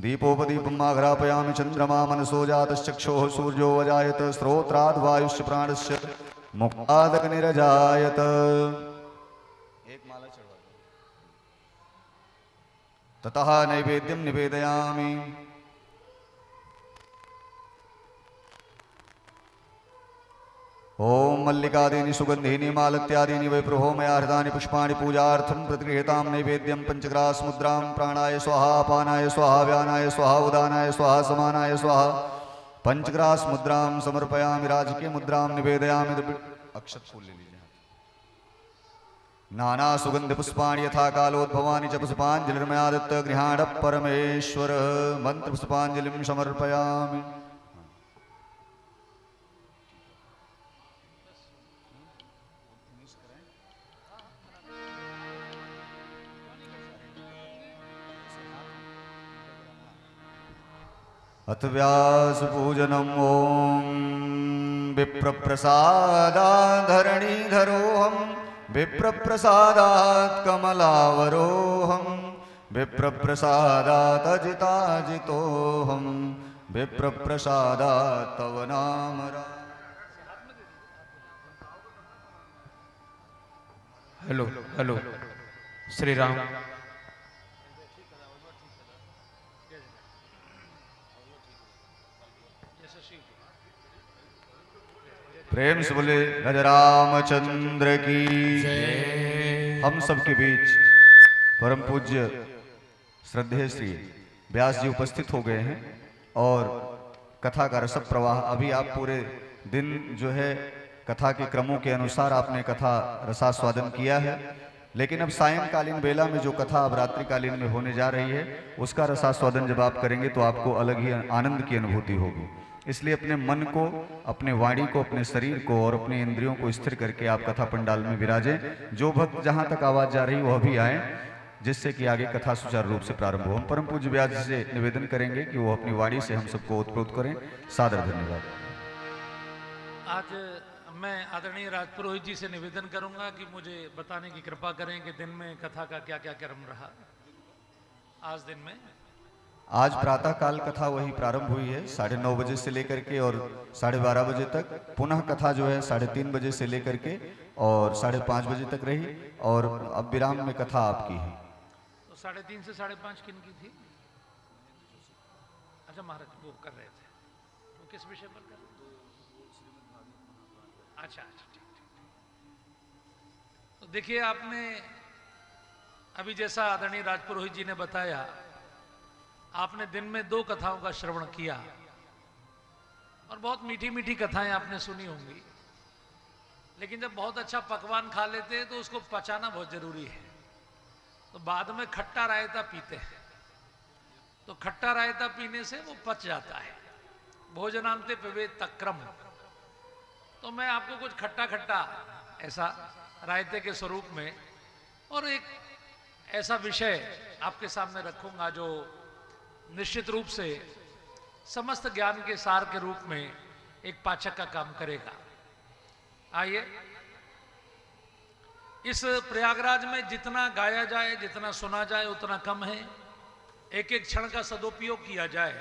दीपोपदीपम् आघ्रापयामि चंद्रमा मनसो जातश्चक्षुः सूर्यो अजायत स्रोत्राद् वायुश्च प्राणश्च मुखादग्निरजायत। एक माला चढ़वा ततः नैवेद्यं निवेदयामि। ओम मल्लिकादीनि सुगंधीनि मालत्यादीनि वै प्रहोमया हृदानि पुष्पाणि पूजार्थं प्रतिगृहीतां नैवेद्यं पंचग्रास मुद्रां प्राणाय स्वाहा अपानाय स्वाहा व्यानाय स्वाहा उदानाय स्वाहा समानाय स्वाहा पंचग्रास मुद्रां समर्पयामि राजकीय मुद्रां निवेदयामि। अक्षत फूल ले लीजिए। नाना सुगंध पुष्पाणि यथा कालोद्भवानि च पुष्पांजलिर्मया दत्त गृहाण परमेश्वर। मंत्र पुष्पांजलिं समर्पयामि। अथ व्यास पूजनम। ओम विप्रप्रसादात् धरणीधरोऽहं विप्रप्रसादात् कमलावरोऽहं विप्रप्रसादात् अजिताजितोऽहं विप्रप्रसादात् तव नाम। Hello hello Shri Ram. प्रेम से बोले गज रामचंद्र की। हम सबके बीच परम पूज्य श्रद्धेय श्री व्यास जी उपस्थित हो गए हैं और कथा का रस प्रवाह अभी आप पूरे दिन जो है कथा के क्रमों के अनुसार आपने कथा रसास्वादन किया है, लेकिन अब सायंकालीन वेला में जो कथा अब रात्रिकालीन में होने जा रही है उसका रसास्वादन जब आप करेंगे तो आपको अलग ही आनंद की अनुभूति होगी। इसलिए अपने मन को, अपने वाणी को, अपने शरीर को और अपने इंद्रियों को स्थिर करके आप कथा पंडाल में विराजें। जो भक्त जहां तक आवाज जा रही वह भी आए, जिससे कि आगे कथा सुचारू रूप से प्रारंभ हो। हम परम पूज्य व्यास जी से निवेदन करेंगे कि वो अपनी वाणी से हम सबको ओतप्रोत करें। सादर धन्यवाद। आज मैं आदरणीय राजपुरोहित जी से निवेदन करूंगा कि मुझे बताने की कृपा करें कि दिन में कथा का क्या क्या क्रम रहा। आज दिन में आज प्रातः काल कथा वही प्रारंभ हुई है 9:30 बजे से लेकर के और 12:30 बजे तक। पुनः कथा जो है 3:30 बजे से लेकर के और 5:30 बजे तक रही और अब विराम में कथा आपकी है। तो 3:30 से 5:30 किन की थी? अच्छा महाराज वो कर रहे थे, वो किस विषय पर कर रहे थे? अच्छा अच्छा ठीक ठीक। तो देखिए आपने अभी जैसा आदरणीय राजपुरोहित जी ने बताया, आपने दिन में 2 कथाओं का श्रवण किया और बहुत मीठी मीठी कथाएं आपने सुनी होंगी। लेकिन जब बहुत अच्छा पकवान खा लेते हैं तो उसको पचाना बहुत जरूरी है। तो बाद में खट्टा रायता पीते हैं, तो खट्टा रायता पीने से वो पच जाता है। भोजनांते पिबेत तक्रम। तो मैं आपको कुछ खट्टा खट्टा ऐसा रायते के स्वरूप में और एक ऐसा विषय आपके सामने रखूंगा जो निश्चित रूप से समस्त ज्ञान के सार के रूप में एक पाचक का काम करेगा। आइए, इस प्रयागराज में जितना गाया जाए, जितना सुना जाए उतना कम है। एक एक क्षण का सदुपयोग किया जाए,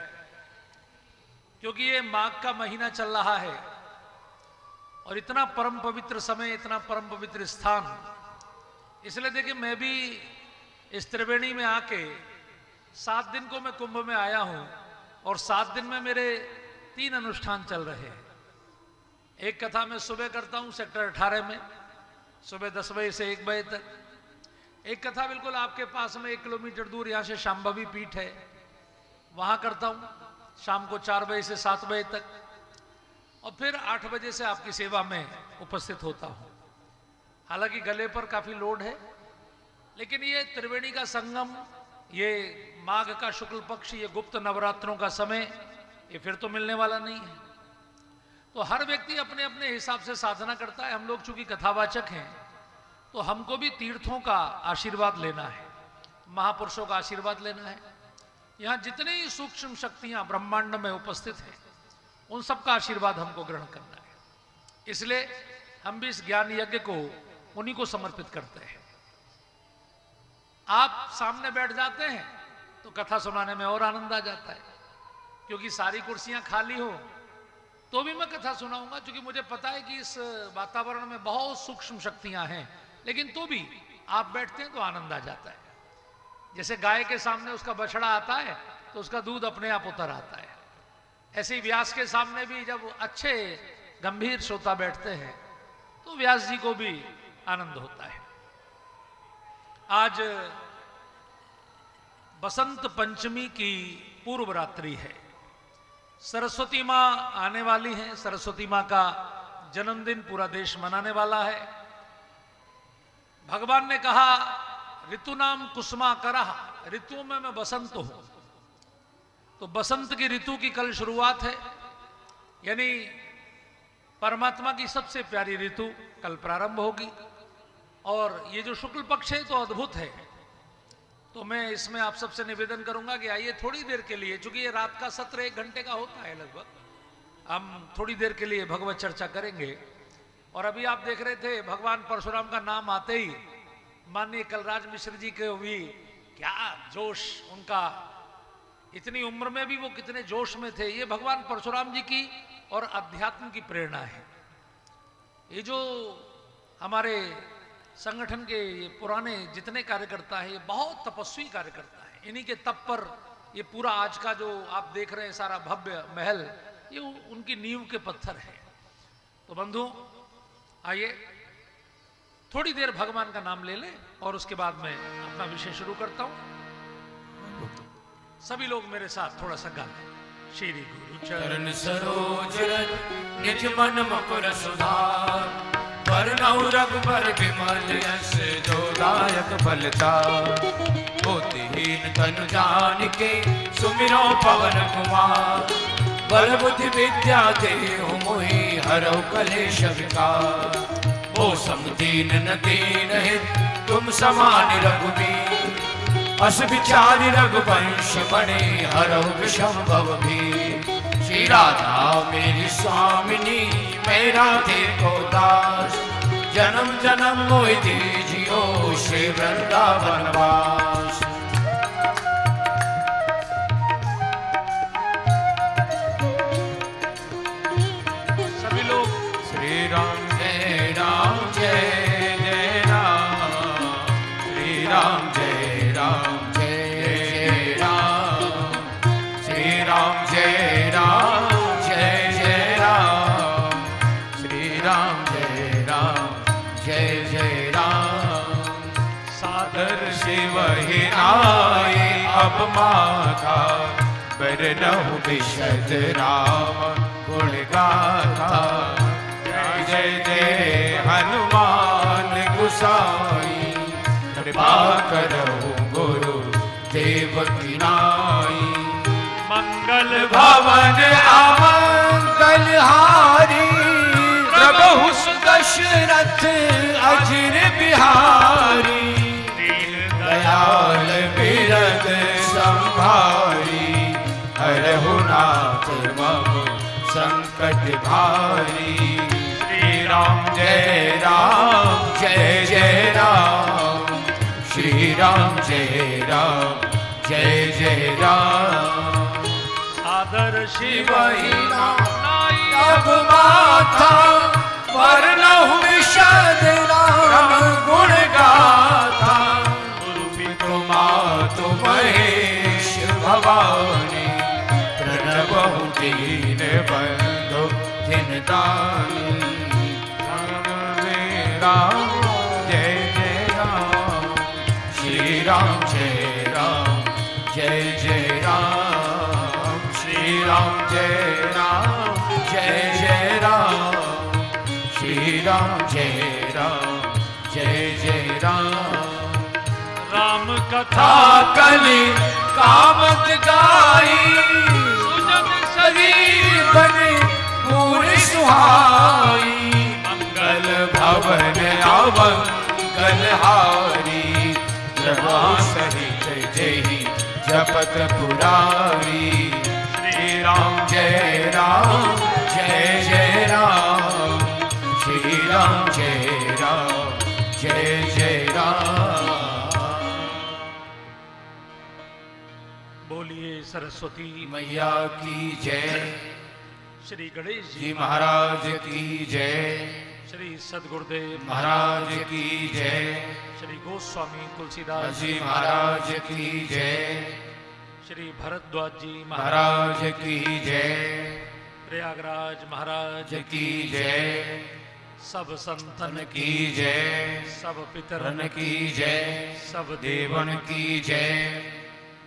क्योंकि ये माघ का महीना चल रहा है और इतना परम पवित्र समय, इतना परम पवित्र स्थान। इसलिए देखिए, मैं भी इस त्रिवेणी में आके 7 दिन को मैं कुंभ में आया हूं और 7 दिन में मेरे 3 अनुष्ठान चल रहे हैं। एक कथा मैं सुबह करता हूं सेक्टर 18 में, सुबह 10 बजे से 1 बजे तक। एक कथा बिल्कुल आपके पास में 1 किलोमीटर दूर यहां से शांभवी पीठ है, वहां करता हूं शाम को 4 बजे से 7 बजे तक। और फिर 8 बजे से आपकी सेवा में उपस्थित होता हूं। हालांकि गले पर काफी लोड है, लेकिन ये त्रिवेणी का संगम, ये माघ का शुक्ल पक्ष, ये गुप्त नवरात्रों का समय, ये फिर तो मिलने वाला नहीं है। तो हर व्यक्ति अपने अपने हिसाब से साधना करता है। हम लोग चूंकि कथावाचक हैं तो हमको भी तीर्थों का आशीर्वाद लेना है, महापुरुषों का आशीर्वाद लेना है। यहाँ जितनी सूक्ष्म शक्तियां ब्रह्मांड में उपस्थित हैं उन सब का आशीर्वाद हमको ग्रहण करना है। इसलिए हम भी इस ज्ञान यज्ञ को उन्हीं को समर्पित करते हैं। आप सामने बैठ जाते हैं तो कथा सुनाने में और आनंद आ जाता है। क्योंकि सारी कुर्सियां खाली हो तो भी मैं कथा सुनाऊंगा, क्योंकि मुझे पता है कि इस वातावरण में बहुत सूक्ष्म शक्तियां हैं, लेकिन तो भी आप बैठते हैं तो आनंद आ जाता है। जैसे गाय के सामने उसका बछड़ा आता है तो उसका दूध अपने आप उतर आता है, ऐसे ही व्यास के सामने भी जब अच्छे गंभीर श्रोता बैठते हैं तो व्यास जी को भी आनंद होता है। आज बसंत पंचमी की पूर्व रात्रि है। सरस्वती माँ आने वाली हैं। सरस्वती माँ का जन्मदिन पूरा देश मनाने वाला है। भगवान ने कहा ऋतु नाम कुसुमा करह, ऋतुओं में मैं बसंत हूं। तो बसंत की ऋतु की कल शुरुआत है, यानी परमात्मा की सबसे प्यारी ऋतु कल प्रारंभ होगी। और ये जो शुक्ल पक्ष है तो अद्भुत है। तो मैं इसमें आप सबसे निवेदन करूंगा कि आइए थोड़ी देर के लिए, चूंकि ये रात का सत्र 1 घंटे का होता है लगभग, हम थोड़ी देर के लिए भगवत चर्चा करेंगे। और अभी आप देख रहे थे भगवान परशुराम का नाम आते ही माननीय कलराज मिश्र जी के भी क्या जोश, उनका इतनी उम्र में भी वो कितने जोश में थे। ये भगवान परशुराम जी की और अध्यात्म की प्रेरणा है। ये जो हमारे संगठन के ये पुराने जितने कार्यकर्ता हैं, ये बहुत तपस्वी कार्यकर्ता है। इन्हीं के तप पर ये पूरा आज का जो आप देख रहे हैं सारा भव्य महल, ये उनकी नींव के पत्थर है। तो बंधु आइए थोड़ी देर भगवान का नाम ले लें और उसके बाद मैं अपना विषय शुरू करता हूं। सभी लोग मेरे साथ थोड़ा सा गाएं। श्री गुरु चरण सरोज रज निज मन मुकुर सुधार, वरनउ रघुबर विमल यश जोदायक फलचार। बुद्धिहीन तनु जानिके सुमिरो पवन कुमार, बल बुद्धि विद्या देहु मोहि हरौ कलेश विकार। ओ समदीन न दीन हित तुम समान रघुबीर, अस विचारि रघुवंश बने हरौ विषम भव भीर। श्री राधा मेरी स्वामिनी मेरा देखो दास, जन्म जन्म मोहि दीजियो श्री वृंदावन वास। सभी लोग श्री राम जय राम जय जय राम, श्री राम जय राम जय जय राम, श्री राम जय राम जय जय राम, श्री राम जय राम जय जय राम। सादर शिव ही आए अब माता, बरनहु विशद राम गुण गाथा। जय जय जय हनुमान गोसाई, कृपा करहु गुरु देव की नाई। मंगल भवन अमंगल हारी, प्रभु सुदशरथ अजिर बिहारी। दयाल बिरद संभारी, हरहु नाथ मम संकट भारी। श्री राम जय राम, श्री राम जय जय राम। सादर शिव वही अब माथा, वरनहु विशद राम गुण गाथा। गुरु मातु महेश भवानी, प्रणवहु दीन बंधु दिन दानी। राम जय जय राम, श्री राम जय जय राम, श्री राम जय जय राम, श्री राम जय जय राम। राम कथा कली कामत गाई, शरीर बने पूरी सुहाई। मंगल भवन अमंगल हारी, प्रभु सहित जय जपत पुरारी। श्री राम जय राम, श्री राम जय जय राम। सरस्वती मैया की जय। श्री गणेश जी महाराज की जय। श्री सदगुरुदेव महाराज की जय। श्री गोस्वामी तुलसीदास जी महाराज की जय। श्री भरद्वाज जी महाराज की जय। प्रयागराज महाराज की जय। सब संतन की जय। सब पितरन की जय। सब देवन की जय।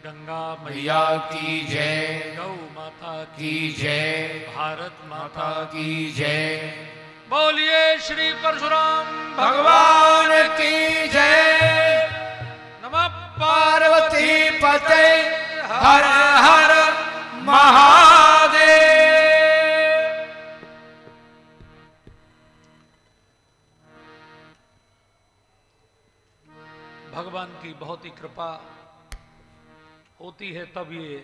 गंगा मैया की जय। गौ माता की जय। भारत माता की जय। बोलिए श्री परशुराम भगवान की जय। नमः पार्वती पते हर हर महादेव। भगवान की बहुत ही कृपा होती है तब ये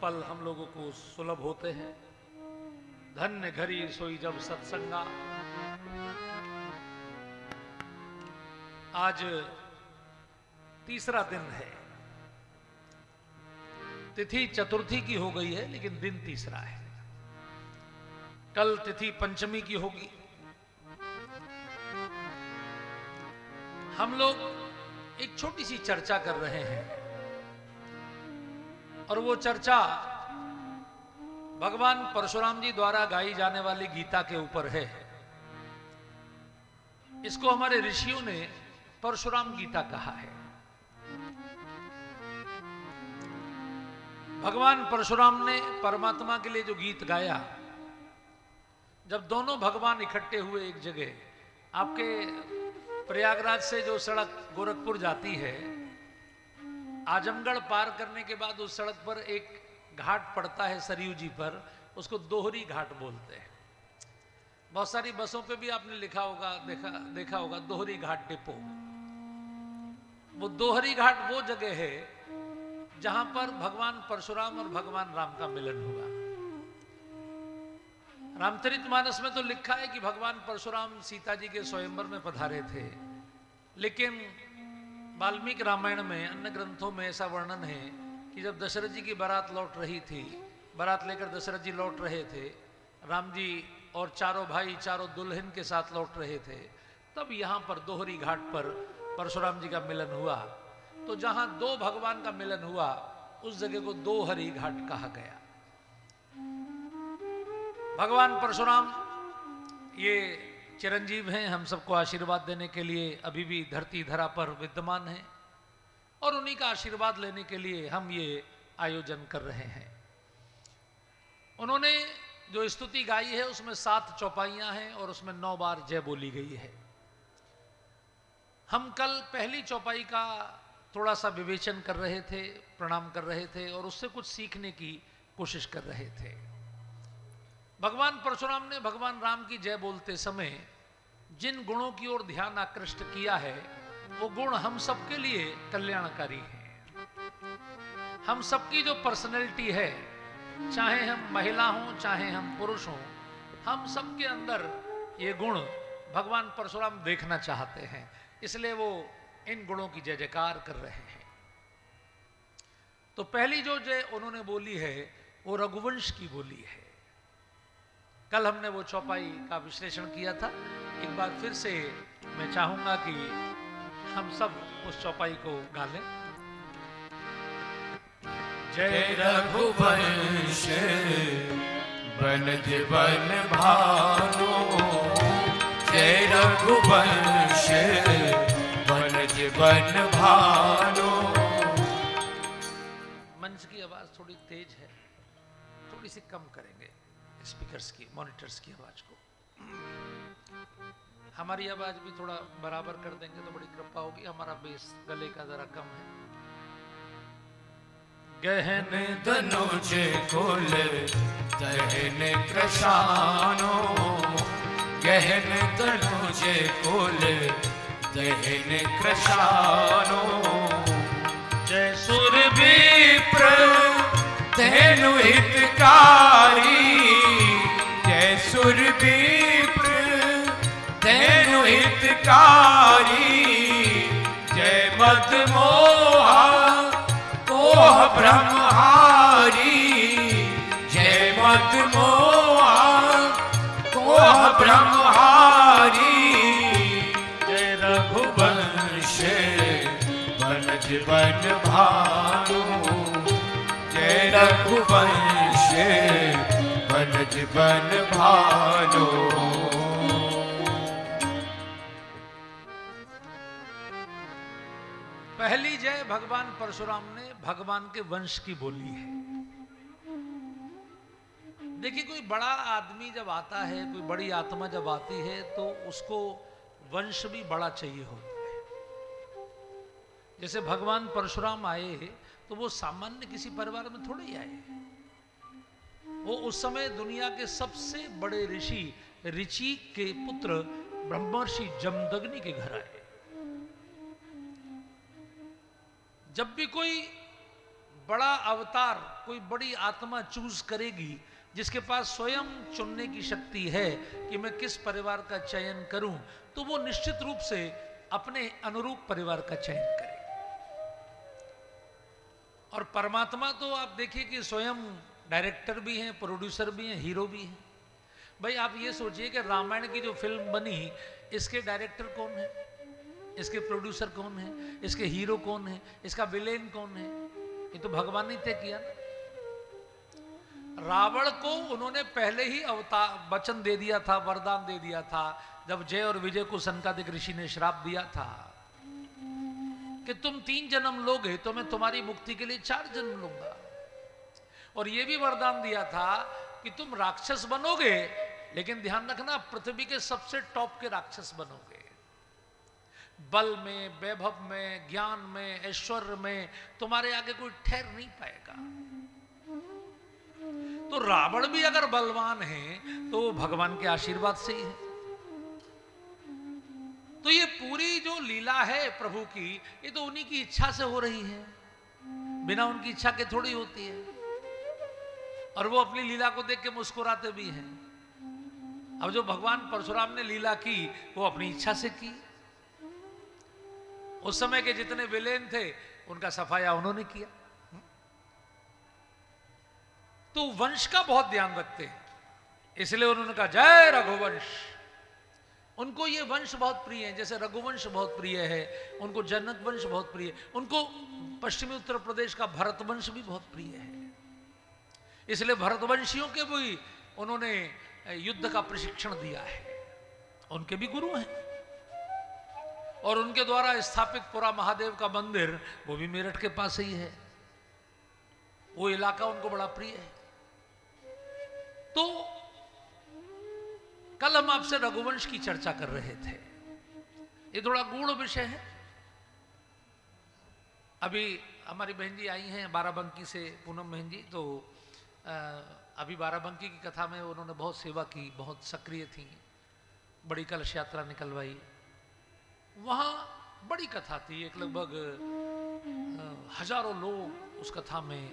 पल हम लोगों को सुलभ होते हैं। धन्य घड़ी सोई जब सत्संगा। आज तीसरा दिन है। तिथि चतुर्थी की हो गई है लेकिन दिन तीसरा है। कल तिथि पंचमी की होगी। हम लोग एक छोटी सी चर्चा कर रहे हैं और वो चर्चा भगवान परशुराम जी द्वारा गाई जाने वाली गीता के ऊपर है। इसको हमारे ऋषियों ने परशुराम गीता कहा है। भगवान परशुराम ने परमात्मा के लिए जो गीत गाया, जब दोनों भगवान इकट्ठे हुए एक जगह, आपके प्रयागराज से जो सड़क गोरखपुर जाती है, आजमगढ़ पार करने के बाद उस सड़क पर एक घाट पड़ता है सरयू जी पर, उसको दोहरी घाट बोलते हैं। बहुत सारी बसों पे भी आपने लिखा होगा, देखा होगा दोहरी घाट डिपो। वो दोहरी घाट वो जगह है जहां पर भगवान परशुराम और भगवान राम का मिलन हुआ। रामचरितमानस में तो लिखा है कि भगवान परशुराम सीता जी के स्वयंवर में पधारे थे, लेकिन वाल्मीकि रामायण में अन्य ग्रंथों में ऐसा वर्णन है कि जब दशरथ जी की बारात लौट रही थी, बारात लेकर दशरथ जी लौट रहे थे, राम जी और चारों भाई चारों दुल्हन के साथ लौट रहे थे, तब यहाँ पर दोहरी घाट पर परशुराम जी का मिलन हुआ। तो जहां दो भगवान का मिलन हुआ उस जगह को दोहरी घाट कहा गया। भगवान परशुराम ये चिरंजीव हैं, हम सबको आशीर्वाद देने के लिए अभी भी धरती धरा पर विद्यमान हैं और उन्हीं का आशीर्वाद लेने के लिए हम ये आयोजन कर रहे हैं। उन्होंने जो स्तुति गाई है उसमें 7 चौपाइयां हैं और उसमें 9 बार जय बोली गई है। हम कल पहली चौपाई का थोड़ा सा विवेचन कर रहे थे, प्रणाम कर रहे थे और उससे कुछ सीखने की कोशिश कर रहे थे। भगवान परशुराम ने भगवान राम की जय बोलते समय जिन गुणों की ओर ध्यान आकृष्ट किया है, वो गुण हम सबके लिए कल्याणकारी हैं। हम सबकी जो पर्सनैलिटी है, चाहे हम महिला हों चाहे हम पुरुष हों, हम सबके अंदर ये गुण भगवान परशुराम देखना चाहते हैं, इसलिए वो इन गुणों की जय जयकार कर रहे हैं। तो पहली जो जय उन्होंने बोली है वो रघुवंश की बोली है। कल हमने वो चौपाई का विश्लेषण किया था। एक बार फिर से मैं चाहूंगा कि हम सब उस चौपाई को गा लें। जय रघुवंश बनज बन भानो, जय रघुवंश बनज बन भानो। मंच की आवाज थोड़ी तेज है, थोड़ी सी कम करेंगे स्पीकर्स की, मॉनिटर्स की आवाज को। हमारी आवाज भी थोड़ा बराबर कर देंगे तो बड़ी कृपा होगी। हमारा बेस गले का जरा कम है। गहन धनुष कुल दहन कृशानो, गहन धनुष कुल दहन कृशानो। जय सुर विप्र धनु हितकारी, जय सुर विप्र धनु हितकारी। जय मद मोहा मोह ब्रह्महारी, मद मोहा कोह ब्रह्महारी। जय रघुवंश बनज बन भानु। जय रघुवंश बनज बन भानु। पहली जय भगवान परशुराम ने भगवान के वंश की बोली है। देखिए, कोई बड़ा आदमी जब आता है, कोई बड़ी आत्मा जब आती है, तो उसको वंश भी बड़ा चाहिए होता है। जैसे भगवान परशुराम आए तो वो सामान्य किसी परिवार में थोड़े ही आए। वो उस समय दुनिया के सबसे बड़े ऋषि ऋचि के पुत्र ब्रह्मर्षि जमदग्नि के घर आए। जब भी कोई बड़ा अवतार, कोई बड़ी आत्मा चूज करेगी, जिसके पास स्वयं चुनने की शक्ति है कि मैं किस परिवार का चयन करूं, तो वो निश्चित रूप से अपने अनुरूप परिवार का चयन करे। और परमात्मा तो आप देखिए कि स्वयं डायरेक्टर भी हैं, प्रोड्यूसर भी हैं, हीरो भी हैं। भाई आप ये सोचिए कि रामायण की जो फिल्म बनी, इसके डायरेक्टर कौन है, इसके प्रोड्यूसर कौन है, इसके हीरो कौन है, इसका विलेन कौन है? ये तो भगवान ने तय किया ना। रावण को उन्होंने पहले ही अवतार वचन दे दिया था, वरदान दे दिया था, जब जय और विजय को सनकादिक ऋषि ने श्राप दिया था कि तुम 3 जन्म लोगे तो मैं तुम्हारी मुक्ति के लिए 4 जन्म लूंगा। और यह भी वरदान दिया था कि तुम राक्षस बनोगे, लेकिन ध्यान रखना पृथ्वी के सबसे टॉप के राक्षस बनोगे। बल में, वैभव में, ज्ञान में, ऐश्वर्य में तुम्हारे आगे कोई ठहर नहीं पाएगा। तो रावण भी अगर बलवान है तो भगवान के आशीर्वाद से ही है। तो ये पूरी जो लीला है प्रभु की, ये तो उन्हीं की इच्छा से हो रही है, बिना उनकी इच्छा के थोड़ी होती है। और वो अपनी लीला को देख के मुस्कुराते भी हैं। अब जो भगवान परशुराम ने लीला की, वो अपनी इच्छा से की। उस समय के जितने विलेन थे, उनका सफाया उन्होंने किया। तो वंश का बहुत ध्यान रखते हैं, इसलिए उन्होंने कहा जय रघुवंश। उनको ये वंश बहुत प्रिय है। जैसे रघुवंश बहुत प्रिय है, उनको जनक वंश बहुत प्रिय है, उनको पश्चिमी उत्तर प्रदेश का भरत वंश भी बहुत प्रिय है। इसलिए भरतवंशियों के भी उन्होंने युद्ध का प्रशिक्षण दिया है। उनके भी गुरु हैं। और उनके द्वारा स्थापित पुरा महादेव का मंदिर, वो भी मेरठ के पास ही है। वो इलाका उनको बड़ा प्रिय है। तो कल हम आपसे रघुवंश की चर्चा कर रहे थे। ये थोड़ा गूढ़ विषय है। अभी हमारी बहन जी आई हैं बाराबंकी से, पूनम बहन जी। तो अभी बाराबंकी की कथा में उन्होंने बहुत सेवा की, बहुत सक्रिय थी, बड़ी कलश यात्रा निकलवाई। वहाँ बड़ी कथा थी, एक लगभग हजारों लोग उस कथा में।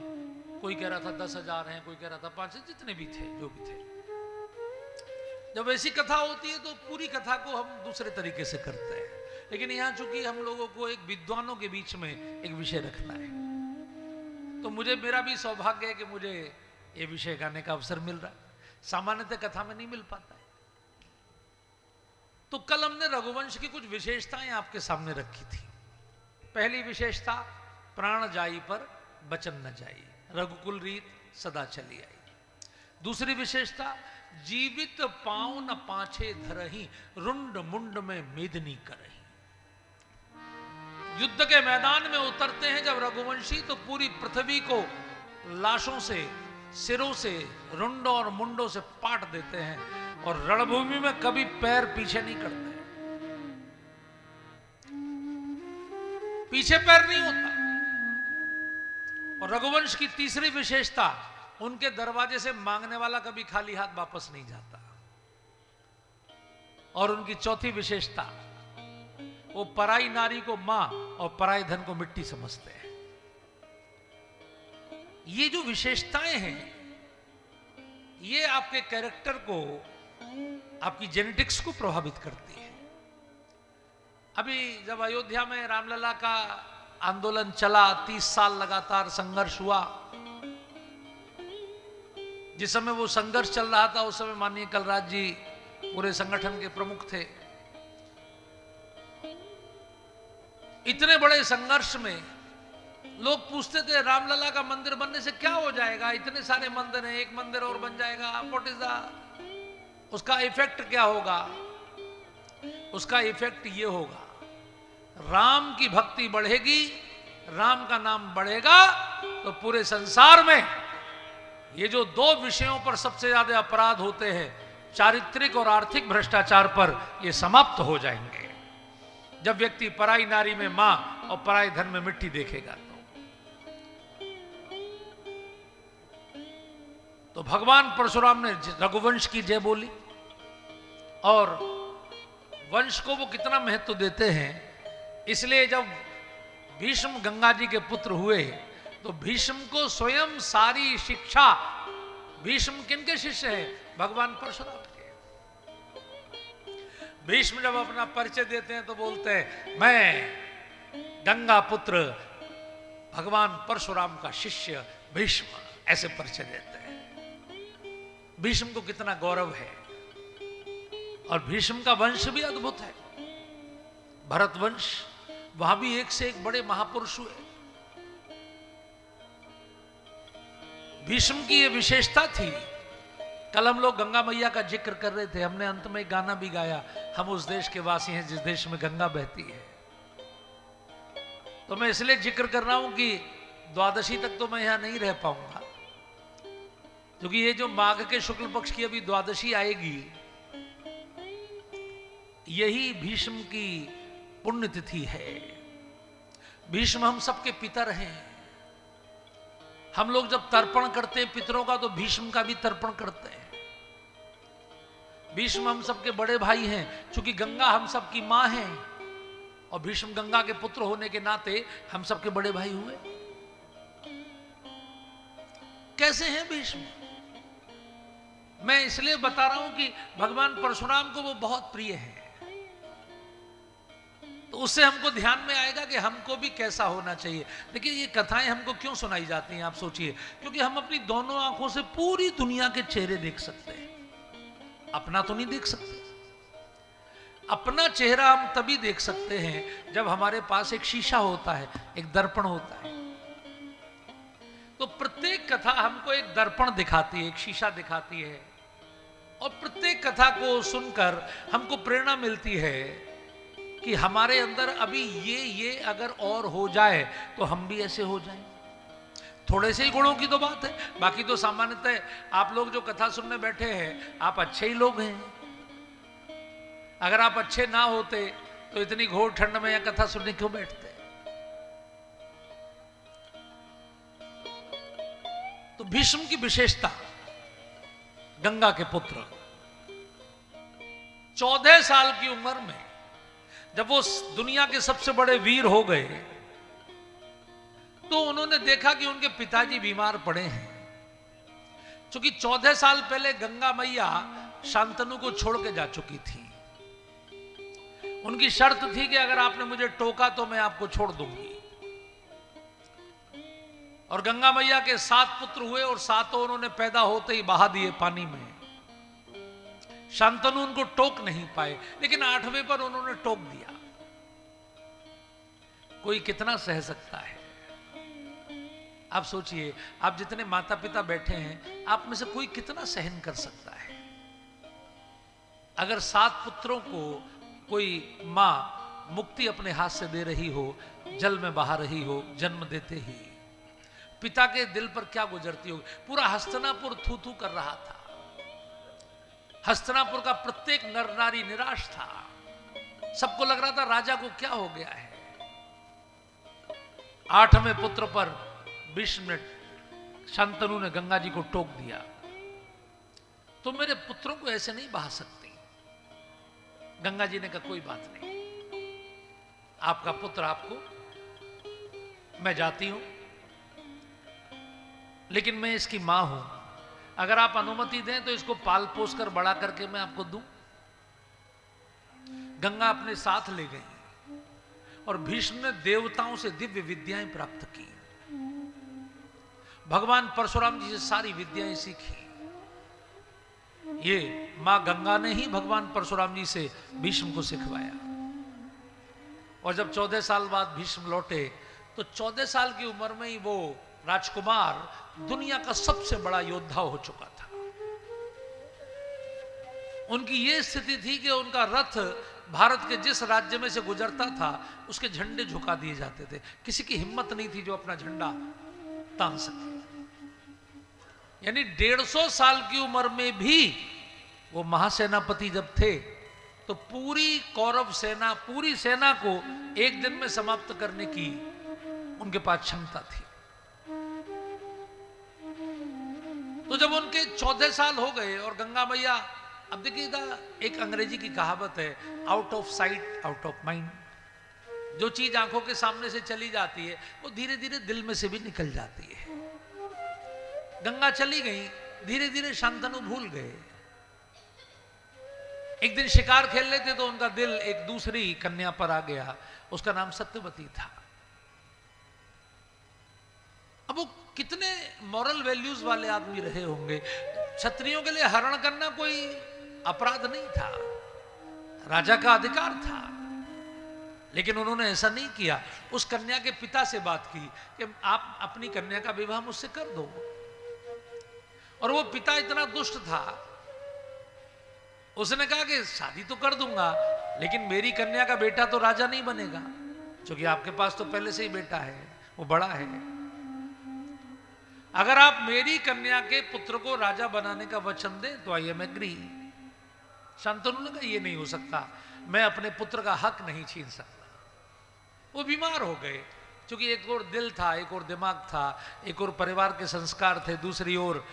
कोई कह रहा था 10,000 हैं, कोई कह रहा था 5,000, जितने भी थे, जो भी थे। जब ऐसी कथा होती है तो पूरी कथा को हम दूसरे तरीके से करते हैं, लेकिन यहाँ चूंकि हम लोगों को एक विद्वानों के बीच में एक विषय रखना है, तो मेरा भी सौभाग्य है कि मुझे ये विषय गाने का अवसर मिल रहा है। सामान्यतः कथा में नहीं मिल पाता है। तो कल हमने रघुवंश की कुछ विशेषताएं आपके सामने रखी थी। पहली विशेषता, प्राण जाई पर बचन न जाई, रघुकुल रीत सदा चली आई। दूसरी विशेषता, जीवित पांव न पाछे धरही, रुंड मुंड में मेदनी करही। युद्ध के मैदान में उतरते हैं जब रघुवंशी, तो पूरी पृथ्वी को लाशों से, सिरों से, रुंडों और मुंडों से पाट देते हैं और रणभूमि में कभी पैर पीछे नहीं करते। पीछे पैर नहीं होता। और रघुवंश की तीसरी विशेषता, उनके दरवाजे से मांगने वाला कभी खाली हाथ वापस नहीं जाता। और उनकी चौथी विशेषता, वो पराई नारी को मां और पराई धन को मिट्टी समझते हैं। ये जो विशेषताएं हैं, ये आपके कैरेक्टर को, आपकी जेनेटिक्स को प्रभावित करती है। अभी जब अयोध्या में रामलला का आंदोलन चला, 30 साल लगातार संघर्ष हुआ, जिस समय वो संघर्ष चल रहा था उस समय माननीय कलराज जी पूरे संगठन के प्रमुख थे। इतने बड़े संघर्ष में लोग पूछते थे रामलला का मंदिर बनने से क्या हो जाएगा, इतने सारे मंदिर हैं, एक मंदिर और बन जाएगा, व्हाट इज द, उसका इफेक्ट क्या होगा? उसका इफेक्ट ये होगा, राम की भक्ति बढ़ेगी, राम का नाम बढ़ेगा तो पूरे संसार में ये जो दो विषयों पर सबसे ज्यादा अपराध होते हैं, चारित्रिक और आर्थिक भ्रष्टाचार पर, ये समाप्त हो जाएंगे। जब व्यक्ति पराई नारी में मां और पराई धन में मिट्टी देखेगा तो भगवान परशुराम ने रघुवंश की जय बोली। और वंश को वो कितना महत्व देते हैं, इसलिए जब भीष्म गंगा जी के पुत्र हुए तो भीष्म को स्वयं सारी शिक्षा, भीष्म किनके शिष्य हैं? भगवान परशुराम के। भीष्म जब अपना परिचय देते हैं तो बोलते हैं मैं गंगा पुत्र भगवान परशुराम का शिष्य भीष्म, ऐसे परिचय देते हैं। भीष्म को कितना गौरव है। और भीष्म का वंश भी अद्भुत है, भरत वंश, वहां भी एक से एक बड़े महापुरुष हुए। भीष्म की यह विशेषता थी। कल हम लोग गंगा मैया का जिक्र कर रहे थे, हमने अंत में एक गाना भी गाया, हम उस देश के वासी हैं जिस देश में गंगा बहती है। तो मैं इसलिए जिक्र कर रहा हूं कि द्वादशी तक तो मैं यहां नहीं रह पाऊंगा, क्योंकि ये जो माघ के शुक्ल पक्ष की अभी द्वादशी आएगी, यही भीष्म की पुण्यतिथि है। भीष्म हम सबके पितर हैं। हम लोग जब तर्पण करते हैं पितरों का तो भीष्म का भी तर्पण करते हैं। भीष्म हम सबके बड़े भाई हैं, क्योंकि गंगा हम सबकी मां है और भीष्म गंगा के पुत्र होने के नाते हम सबके बड़े भाई हुए। कैसे हैं भीष्म? मैं इसलिए बता रहा हूं कि भगवान परशुराम को वो बहुत प्रिय है, तो उससे हमको ध्यान में आएगा कि हमको भी कैसा होना चाहिए। देखिए ये कथाएं हमको क्यों सुनाई जाती हैं, आप सोचिए, क्योंकि हम अपनी दोनों आंखों से पूरी दुनिया के चेहरे देख सकते हैं, अपना तो नहीं देख सकते। अपना चेहरा हम तभी देख सकते हैं जब हमारे पास एक शीशा होता है, एक दर्पण होता है। तो प्रत्येक कथा हमको एक दर्पण दिखाती है, एक शीशा दिखाती है, और प्रत्येक कथा को सुनकर हमको प्रेरणा मिलती है कि हमारे अंदर अभी ये अगर और हो जाए तो हम भी ऐसे हो जाएं। थोड़े से ही गुणों की तो बात है, बाकी तो सामान्यतः आप लोग जो कथा सुनने बैठे हैं आप अच्छे ही लोग हैं। अगर आप अच्छे ना होते तो इतनी घोर ठंड में यह कथा सुनने क्यों बैठते? तो भीष्म की विशेषता, गंगा के पुत्र, 14 साल की उम्र में जब वो दुनिया के सबसे बड़े वीर हो गए तो उन्होंने देखा कि उनके पिताजी बीमार पड़े हैं। क्योंकि 14 साल पहले गंगा मैया शांतनु को छोड़ के जा चुकी थी। उनकी शर्त थी कि अगर आपने मुझे टोका तो मैं आपको छोड़ दूंगी। और गंगा मैया के 7 पुत्र हुए और 7 उन्होंने पैदा होते ही बहा दिए पानी में। शांतनु उनको टोक नहीं पाए, लेकिन 8वें पर उन्होंने टोक दिया। कोई कितना सह सकता है? आप सोचिए, आप जितने माता पिता बैठे हैं, आप में से कोई कितना सहन कर सकता है? अगर 7 पुत्रों को कोई मां मुक्ति अपने हाथ से दे रही हो, जल में बहा रही हो जन्म देते ही, पिता के दिल पर क्या गुजरती होगी? पूरा हस्तिनापुर थू थू कर रहा था। हस्तिनापुर का प्रत्येक नर नारी निराश था। सबको लग रहा था राजा को क्या हो गया है। 8वें पुत्र पर भीष्म ने, शांतनु ने गंगा जी को टोक दिया, तो मेरे पुत्रों को ऐसे नहीं बहा सकती। गंगा जी ने कहा कोई बात नहीं, आपका पुत्र आपको, मैं जाती हूं, लेकिन मैं इसकी मां हूं, अगर आप अनुमति दें तो इसको पाल पोस कर बड़ा करके मैं आपको दूं। गंगा अपने साथ ले गई और भीष्म ने देवताओं से दिव्य विद्याएं प्राप्त की। भगवान परशुराम जी से सारी विद्याएं सीखी। ये मां गंगा ने ही भगवान परशुराम जी से भीष्म को सिखवाया। और जब 14 साल बाद भीष्म लौटे तो 14 साल की उम्र में ही वो राजकुमार दुनिया का सबसे बड़ा योद्धा हो चुका था। उनकी ये स्थिति थी कि उनका रथ भारत के जिस राज्य में से गुजरता था उसके झंडे झुका दिए जाते थे। किसी की हिम्मत नहीं थी जो अपना झंडा तान सके। यानी 150 साल की उम्र में भी वो महासेनापति जब थे तो पूरी कौरव सेना, पूरी सेना को एक दिन में समाप्त करने की उनके पास क्षमता थी। तो जब उनके 14 साल हो गए और गंगा मैया, अब देखिएगा एक अंग्रेजी की कहावत है, out of sight out of mind. जो चीज आंखों के सामने से चली जाती है वो धीरे धीरे दिल में से भी निकल जाती है। गंगा चली गई, धीरे धीरे शांतनु भूल गए। एक दिन शिकार खेल रहे थे तो उनका दिल एक दूसरी कन्या पर आ गया, उसका नाम सत्यवती था। अब वो कितने मॉरल वैल्यूज वाले आदमी रहे होंगे। क्षत्रियों के लिए हरण करना कोई अपराध नहीं था, राजा का अधिकार था, लेकिन उन्होंने ऐसा नहीं किया। उस कन्या के पिता से बात की कि आप अपनी कन्या का विवाह मुझसे कर दो। और वो पिता इतना दुष्ट था, उसने कहा कि शादी तो कर दूंगा लेकिन मेरी कन्या का बेटा तो राजा नहीं बनेगा, क्योंकि आपके पास तो पहले से ही बेटा है, वो बड़ा है। अगर आप मेरी कन्या के पुत्र को राजा बनाने का वचन दें तो आई एम एग्री। शांतनु ने कहा ये नहीं हो सकता, मैं अपने पुत्र का हक नहीं छीन सकता। वो बीमार हो गए, क्योंकि एक और दिल था, एक और दिमाग था, एक और परिवार के संस्कार थे, दूसरी ओर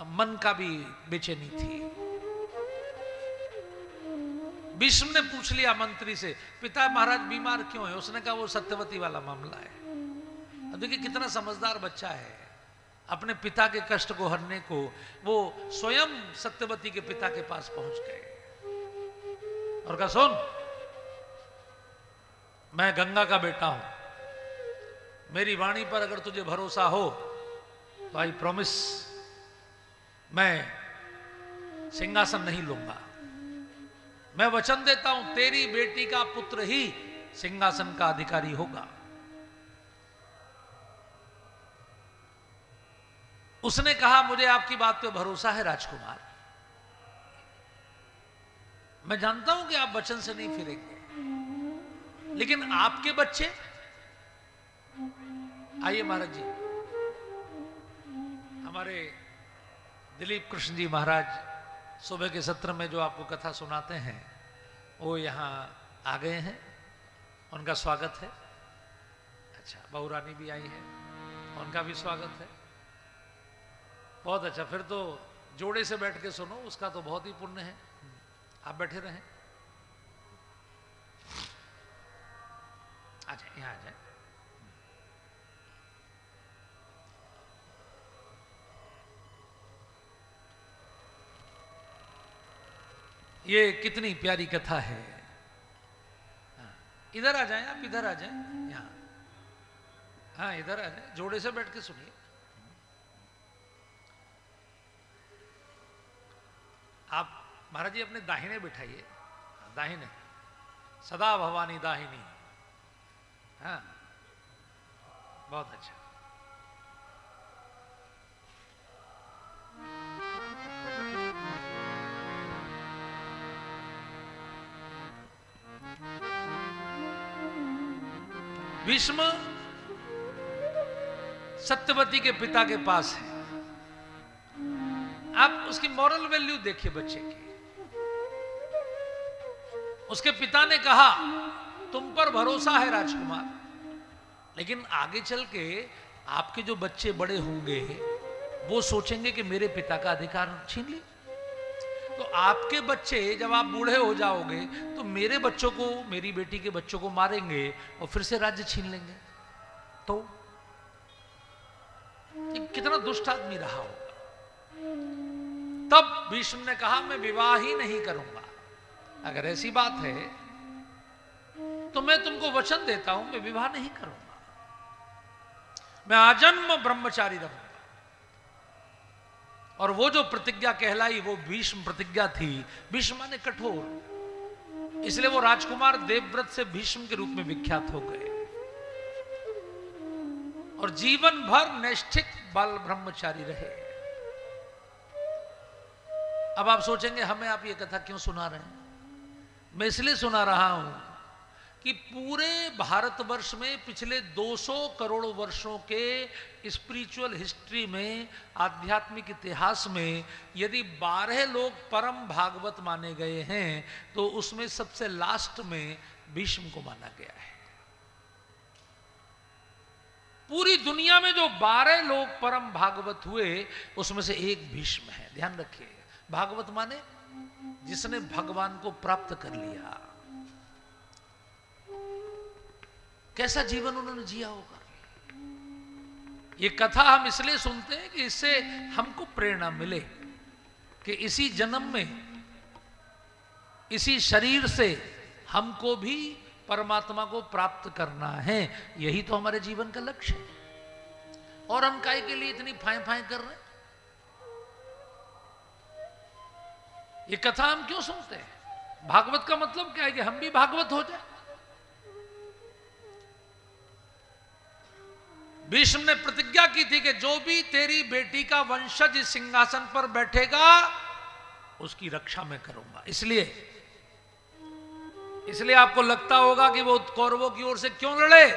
मन का भी बेचैनी थी। भीष्म ने पूछ लिया मंत्री से, पिता महाराज बीमार क्यों है? उसने कहा वो सत्यवती वाला मामला है। अब देखिए कितना समझदार बच्चा है, अपने पिता के कष्ट को हरने को वो स्वयं सत्यवती के पिता के पास पहुंच गए और कहा सुन, मैं गंगा का बेटा हूं, मेरी वाणी पर अगर तुझे भरोसा हो तो आई प्रॉमिस मैं सिंहासन नहीं लूंगा। मैं वचन देता हूं तेरी बेटी का पुत्र ही सिंहासन का अधिकारी होगा। उसने कहा मुझे आपकी बात पे भरोसा है राजकुमार, मैं जानता हूं कि आप वचन से नहीं फिरेंगे, लेकिन आपके बच्चे। आइए महाराज जी, हमारे दिलीप कृष्ण जी महाराज सुबह के सत्र में जो आपको कथा सुनाते हैं वो यहाँ आ गए हैं, उनका स्वागत है। अच्छा, बहू रानी भी आई है, उनका भी स्वागत है। बहुत अच्छा, फिर तो जोड़े से बैठ के सुनो, उसका तो बहुत ही पुण्य है। आप बैठे रहें, आ जाए, यहाँ आ जाए। ये कितनी प्यारी कथा है। इधर आ जाएं, आप इधर आ जाएं, यहाँ, हाँ इधर आ जाएं, जोड़े से बैठ के सुनिए। आप महाराज जी अपने दाहिने बिठाइए, दाहिने, सदा भवानी दाहिनी। हाँ बहुत अच्छा। भीष्म सत्यवती के पिता के पास है। आप उसकी मॉरल वैल्यू देखिए बच्चे की। उसके पिता ने कहा तुम पर भरोसा है राजकुमार, लेकिन आगे चल के आपके जो बच्चे बड़े होंगे वो सोचेंगे कि मेरे पिता का अधिकार छीन लिया। तो आपके बच्चे जब आप बूढ़े हो जाओगे तो मेरे बच्चों को, मेरी बेटी के बच्चों को मारेंगे और फिर से राज्य छीन लेंगे। तो कितना दुष्ट आदमी रहा होगा। तब भीष्म ने कहा मैं विवाह ही नहीं करूंगा। अगर ऐसी बात है तो मैं तुमको वचन देता हूं, मैं विवाह नहीं करूंगा, मैं आजन्म ब्रह्मचारी रहूंगा। और वो जो प्रतिज्ञा कहलाई वो भीष्म प्रतिज्ञा थी। भीष्म माने कठोर, इसलिए वो राजकुमार देवव्रत से भीष्म के रूप में विख्यात हो गए और जीवन भर नैष्ठिक बाल ब्रह्मचारी रहे। अब आप सोचेंगे हमें आप ये कथा क्यों सुना रहे हैं? मैं इसलिए सुना रहा हूं कि पूरे भारतवर्ष में पिछले 200 करोड़ वर्षों के स्पिरिचुअल हिस्ट्री में, आध्यात्मिक इतिहास में यदि 12 लोग परम भागवत माने गए हैं तो उसमें सबसे लास्ट में भीष्म को माना गया है। पूरी दुनिया में जो 12 लोग परम भागवत हुए उसमें से एक भीष्म है। ध्यान रखिए, भागवत माने जिसने भगवान को प्राप्त कर लिया। कैसा जीवन उन्होंने जिया होगा। ये कथा हम इसलिए सुनते हैं कि इससे हमको प्रेरणा मिले कि इसी जन्म में, इसी शरीर से हमको भी परमात्मा को प्राप्त करना है। यही तो हमारे जीवन का लक्ष्य है। और हम काहे के लिए इतनी फाय फाय कर रहे हैं? ये कथा हम क्यों सुनते हैं? भागवत का मतलब क्या है कि हम भी भागवत हो जाए। भीष्म ने प्रतिज्ञा की थी कि जो भी तेरी बेटी का वंशज इस सिंहासन पर बैठेगा उसकी रक्षा मैं करूंगा। इसलिए आपको लगता होगा कि वो कौरवों की ओर से क्यों लड़े।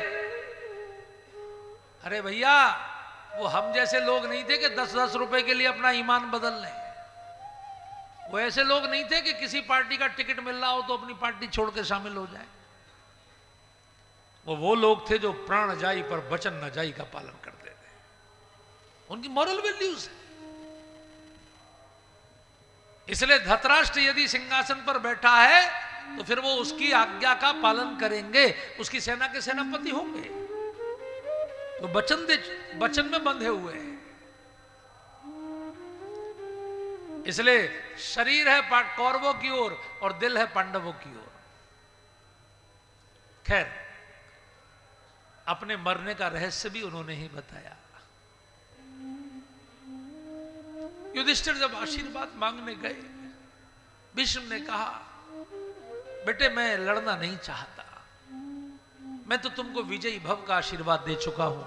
अरे भैया, वो हम जैसे लोग नहीं थे कि 10-10 रुपए के लिए अपना ईमान बदल लें। वो ऐसे लोग नहीं थे कि किसी पार्टी का टिकट मिल रहा हो तो अपनी पार्टी छोड़ के शामिल हो जाए। वो लोग थे जो प्राण जाई पर वचन न जाई का पालन करते थे। उनकी मॉरल वैल्यूज है। इसलिए धृतराष्ट्र यदि सिंहासन पर बैठा है तो फिर वो उसकी आज्ञा का पालन करेंगे, उसकी सेना के सेनापति होंगे। तो वचन में बंधे हुए हैं। इसलिए शरीर है कौरवों की ओर और दिल है पांडवों की ओर। खैर, अपने मरने का रहस्य भी उन्होंने ही बताया। युधिष्ठिर जब आशीर्वाद मांगने गए, भीष्म ने कहा, बेटे मैं लड़ना नहीं चाहता, मैं तो तुमको विजयी भव का आशीर्वाद दे चुका हूं,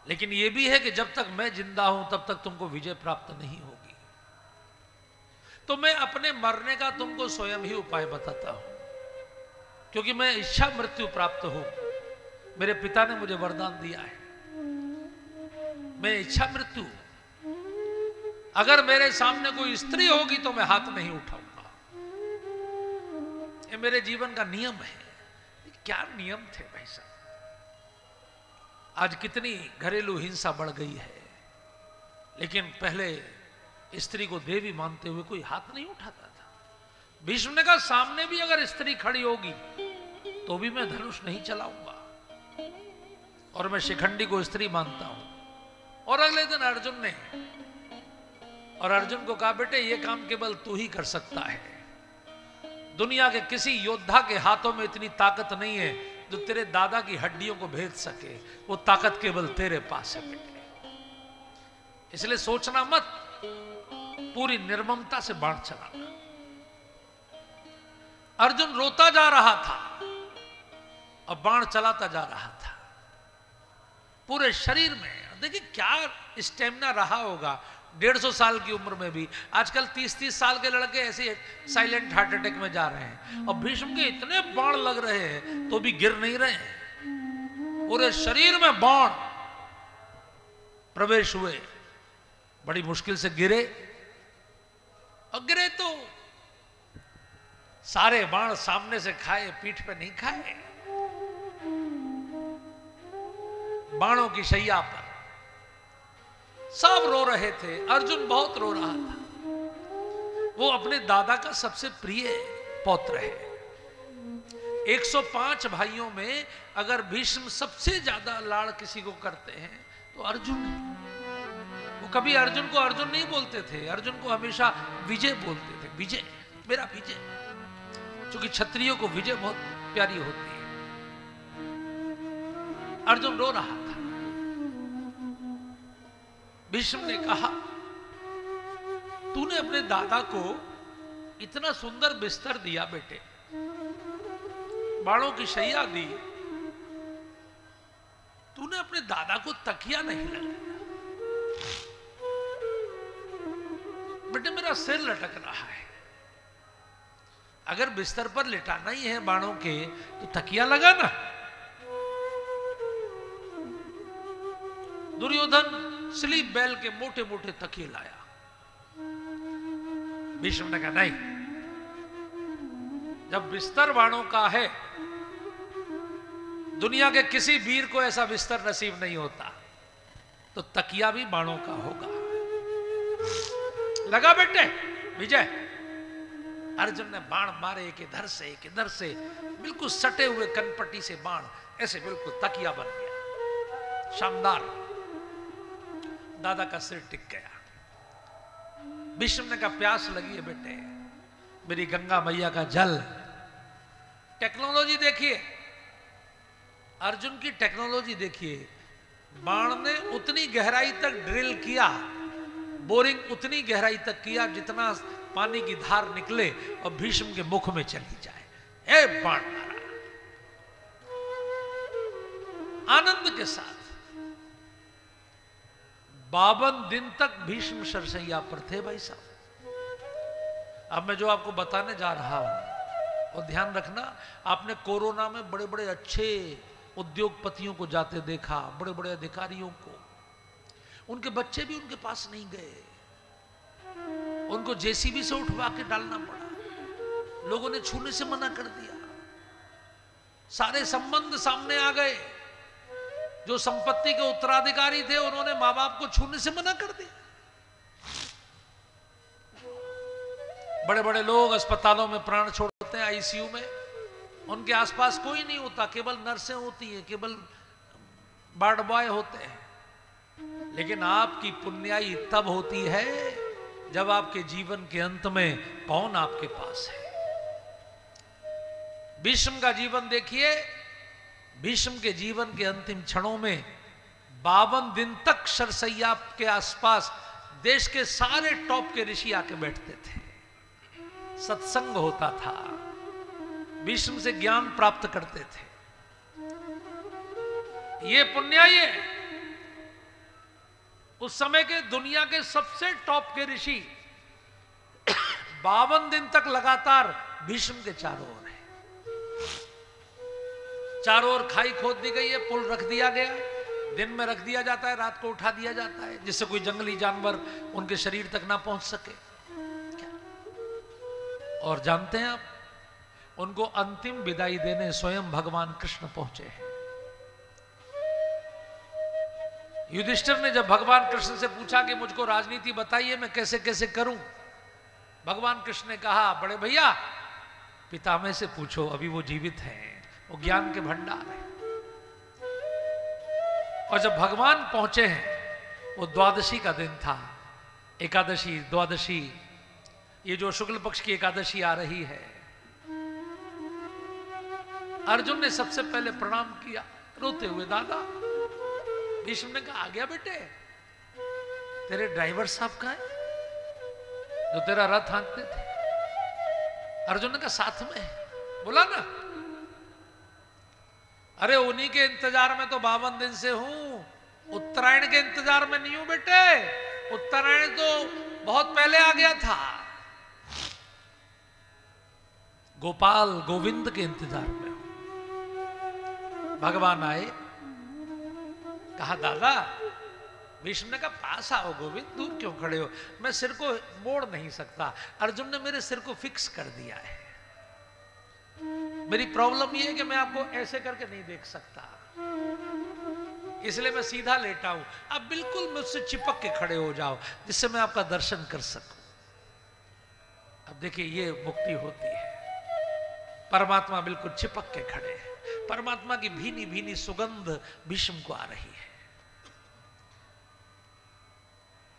लेकिन यह भी है कि जब तक मैं जिंदा हूं तब तक तुमको विजय प्राप्त नहीं होगी। तो मैं अपने मरने का तुमको स्वयं ही उपाय बताता हूं, क्योंकि मैं इच्छा मृत्यु प्राप्त हूं। मेरे पिता ने मुझे वरदान दिया है, मैं इच्छा मृत्यु। अगर मेरे सामने कोई स्त्री होगी तो मैं हाथ नहीं उठाऊंगा। ये मेरे जीवन का नियम है। क्या नियम थे भाई साहब। आज कितनी घरेलू हिंसा बढ़ गई है, लेकिन पहले स्त्री को देवी मानते हुए कोई हाथ नहीं उठाता था। भीष्म ने कहा, सामने भी अगर स्त्री खड़ी होगी तो भी मैं धनुष नहीं चलाऊंगा, और मैं शिखंडी को स्त्री मानता हूं। और अगले दिन अर्जुन को कहा, बेटे ये काम केवल तू ही कर सकता है। दुनिया के किसी योद्धा के हाथों में इतनी ताकत नहीं है जो तेरे दादा की हड्डियों को भेद सके। वो ताकत केवल तेरे पास है बेटे। इसलिए सोचना मत, पूरी निर्ममता से बाण चलाना। अर्जुन रोता जा रहा था और बाण चलाता जा रहा था पूरे शरीर में। देखिए क्या स्टेमिना रहा होगा 150 साल की उम्र में भी। आजकल 30-30 साल के लड़के ऐसे साइलेंट हार्ट अटैक में जा रहे हैं, और भीष्म के इतने बाण लग रहे हैं तो भी गिर नहीं रहे हैं। पूरे शरीर में बाण प्रवेश हुए, बड़ी मुश्किल से गिरे, और गिरे तो सारे बाण सामने से खाए, पीठ पे नहीं खाए। बाणों की शैया पर सब रो रहे थे। अर्जुन बहुत रो रहा था। वो अपने दादा का सबसे प्रिय पौत्र है। 105 भाइयों में अगर भीष्म सबसे ज्यादा लाड़ किसी को करते हैं तो अर्जुन है। वो कभी अर्जुन को अर्जुन नहीं बोलते थे, अर्जुन को हमेशा विजय बोलते थे। विजय, मेरा विजय। क्योंकि क्षत्रियों को विजय बहुत प्यारी होती है। अर्जुन रो रहा था। भीष्म ने कहा, तूने अपने दादा को इतना सुंदर बिस्तर दिया बेटे, बाणों की शैया दी, तूने अपने दादा को तकिया नहीं लगाया। बेटे मेरा सिर लटक रहा है, अगर बिस्तर पर लिटाना ही है बाणों के तो तकिया लगाना। दुर्योधन स्लीप बेल के मोटे मोटे तकिए लाया। भीष्म ने कहा नहीं, जब बिस्तर बाणों का है, दुनिया के किसी वीर को ऐसा बिस्तर नसीब नहीं होता, तो तकिया भी बाणों का होगा। लगा बेटे विजय। अर्जुन ने बाण मारे, एक इधर से एक इधर से, बिल्कुल सटे हुए कनपट्टी से बाण, ऐसे बिल्कुल तकिया बन गया, शानदार। दादा का सिर टिक गया। भीष्म ने कहा प्यास लगी है बेटे, मेरी गंगा मैया का जल। टेक्नोलॉजी देखिए, अर्जुन की टेक्नोलॉजी देखिए, बाण ने उतनी गहराई तक ड्रिल किया, बोरिंग उतनी गहराई तक किया जितना पानी की धार निकले और भीष्म के मुख में चली जाए। ए बाण मारा आनंद के साथ। 52 दिन तक भीष्म सरसैया पर थे भाई साहब। अब मैं जो आपको बताने जा रहा हूं और ध्यान रखना, आपने कोरोना में बड़े बड़े अच्छे उद्योगपतियों को जाते देखा, बड़े बड़े अधिकारियों को, उनके बच्चे भी उनके पास नहीं गए, उनको जेसीबी से उठवा के डालना पड़ा, लोगों ने छूने से मना कर दिया, सारे संबंध सामने आ गए, जो संपत्ति के उत्तराधिकारी थे उन्होंने मां बाप को छूने से मना कर दिया। बड़े बड़े लोग अस्पतालों में प्राण छोड़ते हैं, आईसीयू में, उनके आसपास कोई नहीं होता, केवल नर्सें होती हैं, केवल वार्ड बॉय होते हैं। लेकिन आपकी पुण्याई तब होती है जब आपके जीवन के अंत में कौन आपके पास है। भीष्म का जीवन देखिए, भीष्म के जीवन के अंतिम क्षणों में 52 दिन तक सरसैया के आसपास देश के सारे टॉप के ऋषि आके बैठते थे, सत्संग होता था, भीष्म से ज्ञान प्राप्त करते थे। ये पुण्याई है। उस समय के दुनिया के सबसे टॉप के ऋषि 52 दिन तक लगातार भीष्म के चारों ओर है। चारों ओर खाई खोद दी गई है, पुल रख दिया गया, दिन में रख दिया जाता है, रात को उठा दिया जाता है, जिससे कोई जंगली जानवर उनके शरीर तक ना पहुंच सके। क्या? और जानते हैं आप, उनको अंतिम विदाई देने स्वयं भगवान कृष्ण पहुंचे हैं। युधिष्ठिर ने जब भगवान कृष्ण से पूछा कि मुझको राजनीति बताइए, मैं कैसे कैसे करूं, भगवान कृष्ण ने कहा बड़े भैया पितामह से पूछो, अभी वो जीवित हैं, वो ज्ञान के भंडार है। और जब भगवान पहुंचे हैं, वो द्वादशी का दिन था, एकादशी, द्वादशी, ये जो शुक्ल पक्ष की एकादशी आ रही है। अर्जुन ने सबसे पहले प्रणाम किया रोते हुए, दादा। भीष्म ने कहा आ गया बेटे, तेरे ड्राइवर साहब कहाँ है जो तेरा रथ हाँकते थे? अर्जुन ने कहा साथ में। बोला ना, अरे उन्हीं के इंतजार में तो 52 दिन से हूं, उत्तरायण के इंतजार में नहीं हूं बेटे, उत्तरायण तो बहुत पहले आ गया था, गोपाल गोविंद के इंतजार में हूं। भगवान आए, कहा दादा। भीष्म ने कहा पास आओ गोविंद, दूर क्यों खड़े हो, मैं सिर को मोड़ नहीं सकता, अर्जुन ने मेरे सिर को फिक्स कर दिया है, मेरी प्रॉब्लम ये है कि मैं आपको ऐसे करके नहीं देख सकता, इसलिए मैं सीधा लेटा हूं, आप बिल्कुल मुझसे चिपक के खड़े हो जाओ जिससे मैं आपका दर्शन कर सकूं। अब देखिए ये मुक्ति होती है, परमात्मा बिल्कुल चिपक के खड़े हैं, परमात्मा की भीनी भीनी सुगंध भीष्म को आ रही है।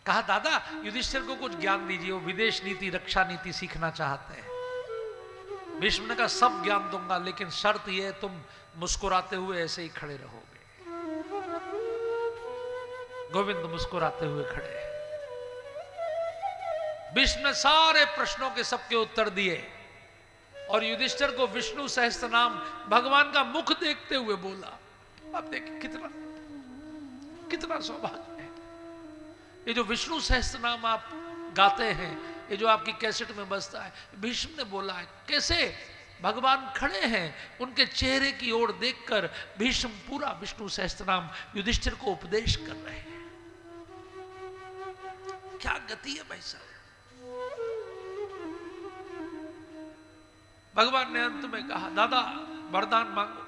कहा दादा युधिष्ठिर को कुछ ज्ञान दीजिए, वो विदेश नीति रक्षा नीति सीखना चाहते हैं। भीष्म ने कहा सब ज्ञान दूंगा, लेकिन शर्त यह है तुम मुस्कुराते हुए ऐसे ही खड़े रहोगे। गोविंद मुस्कुराते हुए खड़े हैं। भीष्म ने सारे प्रश्नों के सबके उत्तर दिए और युधिष्ठिर को विष्णु सहस्त्र नाम भगवान का मुख देखते हुए बोला। आप देखिए कितना कितना सौभाग्य है। ये जो विष्णु सहस्त्र नाम आप गाते हैं, ये जो आपकी कैसेट में बजता है, भीष्म ने बोला है। कैसे भगवान खड़े हैं, उनके चेहरे की ओर देखकर भीष्म पूरा विष्णु सहस्त्र नाम युधिष्ठिर को उपदेश कर रहे हैं। क्या गति है भाई साहब। भगवान ने अंत में कहा, दादा वरदान मांगो।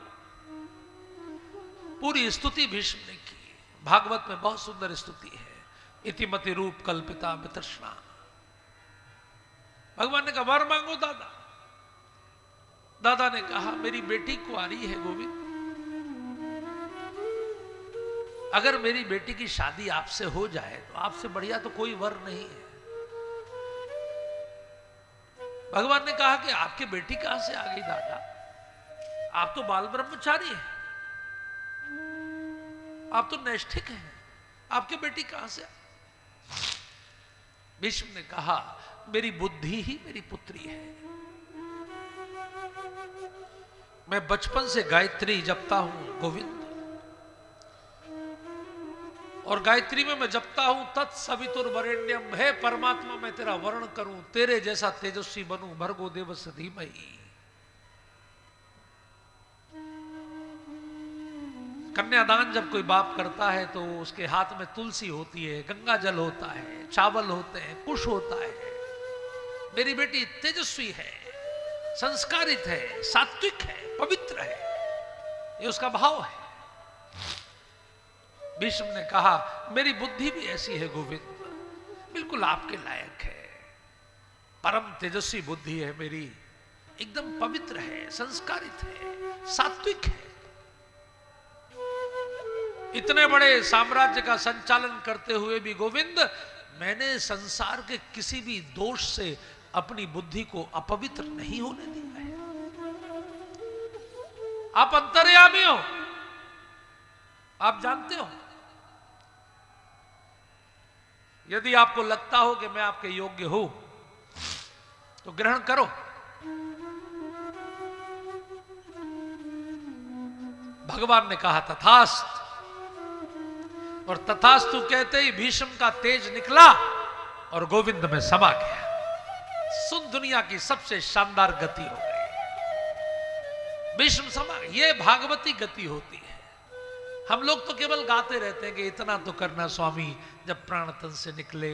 पूरी स्तुति भीष्म ने की। भागवत में बहुत सुंदर स्तुति है, इतिमति रूप कल्पिता वितृष्णा। भगवान ने कहा वर मांगो दादा। दादा ने कहा मेरी बेटी कुंवारी है गोविंद, अगर मेरी बेटी की शादी आपसे हो जाए तो आपसे बढ़िया तो कोई वर नहीं है। भगवान ने कहा कि आपकी बेटी कहां से आ गई दादा, आप तो बाल ब्रह्मचारी हैं, आप तो नैष्ठिक हैं, आपकी बेटी कहां से? भीष्म ने कहा मेरी बुद्धि ही मेरी पुत्री है। मैं बचपन से गायत्री जपता हूं गोविंद, और गायत्री में मैं जपता हूं तत्सवितुर्वरेण्यम। हे परमात्मा मैं तेरा वर्ण करूं, तेरे जैसा तेजस्वी बनूं, भर्गो देवस्य धीमहि। कन्यादान जब कोई बाप करता है तो उसके हाथ में तुलसी होती है, गंगा जल होता है, चावल होते हैं, कुश होता है। मेरी बेटी तेजस्वी है, संस्कारित है, सात्विक है, पवित्र है, ये उसका भाव है। भीष्म ने कहा मेरी बुद्धि भी ऐसी है गोविंद, बिल्कुल आपके लायक है। परम तेजस्वी बुद्धि है मेरी, एकदम पवित्र है, संस्कारित है, सात्विक है। इतने बड़े साम्राज्य का संचालन करते हुए भी गोविंद मैंने संसार के किसी भी दोष से अपनी बुद्धि को अपवित्र नहीं होने दिया है। आप अंतर्यामी हो, आप जानते हो। यदि आपको लगता हो कि मैं आपके योग्य हूं तो ग्रहण करो। भगवान ने कहा तथास्तु, और तथास्तु कहते ही भीष्म का तेज निकला और गोविंद में समा गया। सुन दुनिया की सबसे शानदार गति हो गई, भीष्म समा। ये भागवती गति होती है। हम लोग तो केवल गाते रहते हैं कि इतना तो करना स्वामी, जब प्राण तन से निकले,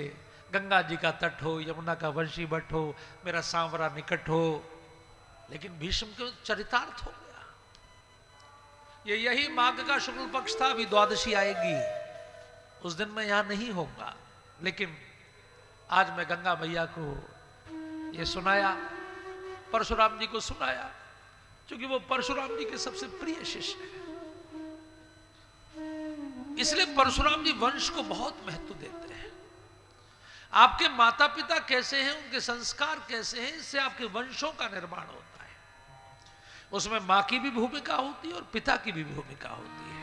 गंगा जी का तट हो, यमुना का वंशी बट हो, मेरा सांवरा निकट हो। लेकिन भीष्म के चरितार्थ हो गया। ये यही माघ का शुक्ल पक्ष था, अभी द्वादशी आएगी, उस दिन मैं यहां नहीं होऊंगा, लेकिन आज मैं गंगा मैया को ये सुनाया, परशुराम जी को सुनाया, क्योंकि वो परशुराम जी के सबसे प्रिय शिष्य हैं। इसलिए परशुराम जी वंश को बहुत महत्व देते हैं। आपके माता पिता कैसे हैं, उनके संस्कार कैसे हैं, इससे आपके वंशों का निर्माण होता है। उसमें मां की भी भूमिका होती है और पिता की भी भूमिका होती है।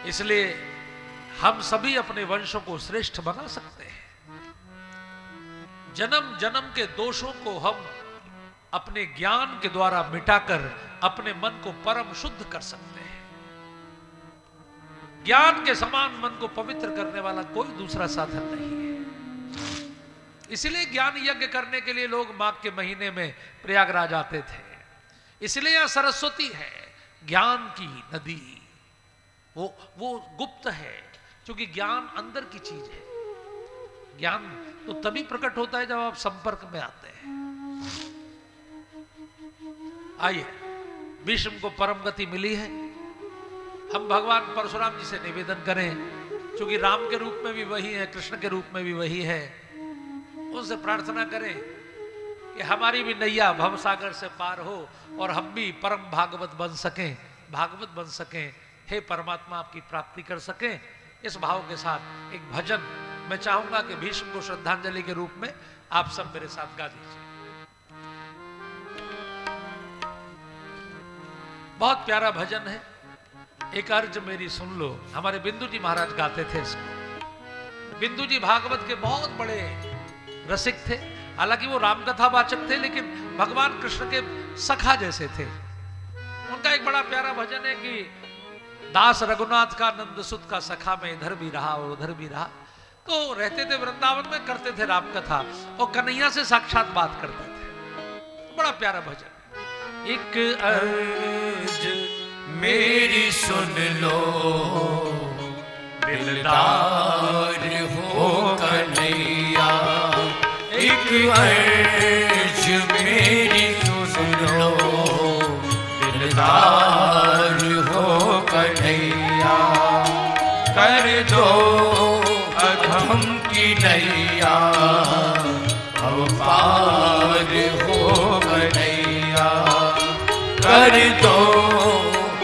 इसलिए हम सभी अपने वंशों को श्रेष्ठ बना सकते हैं। जन्म जन्म के दोषों को हम अपने ज्ञान के द्वारा मिटाकर अपने मन को परम शुद्ध कर सकते हैं। ज्ञान के समान मन को पवित्र करने वाला कोई दूसरा साधन नहीं है। इसलिए ज्ञान यज्ञ करने के लिए लोग माघ के महीने में प्रयागराज आते थे। इसलिए यहां सरस्वती है, ज्ञान की नदी। वो गुप्त है, क्योंकि ज्ञान अंदर की चीज है। ज्ञान तो तभी प्रकट होता है जब आप संपर्क में आते हैं। आइए, भीष्म को परम गति मिली है। हम भगवान परशुराम जी से निवेदन करें, क्योंकि राम के रूप में भी वही है, कृष्ण के रूप में भी वही है। उनसे प्रार्थना करें कि हमारी भी नैया भवसागर से पार हो और हम भी परम भागवत बन सकें, भागवत बन सकें। हे परमात्मा, आपकी प्राप्ति कर सकें। इस भाव के साथ एक भजन मैं चाहूंगा कि भीष्म को श्रद्धांजलि के रूप में आप सब मेरे साथ गा दीजिए। बहुत प्यारा भजन है। एक अर्ज मेरी सुन लो, हमारे बिंदु जी महाराज गाते थे इसको। बिंदु जी भागवत के बहुत बड़े रसिक थे। हालांकि वो रामकथा वाचक थे, लेकिन भगवान कृष्ण के सखा जैसे थे। उनका एक बड़ा प्यारा भजन है कि दास रघुनाथ का नंद सुत का सखा में इधर भी रहा और उधर भी रहा। तो रहते थे वृंदावन में, करते थे रामकथा और कन्हैया से साक्षात बात करते थे। बड़ा प्यारा भजन। एक अर्ज मेरी सुन लो, दिलदार हो कन्हैया। एक अर्ज मेरी सुन लो, दिलदार हो कन्हैया। कर दो अधम की नैया, अब पार हो कन्हैया। कर दो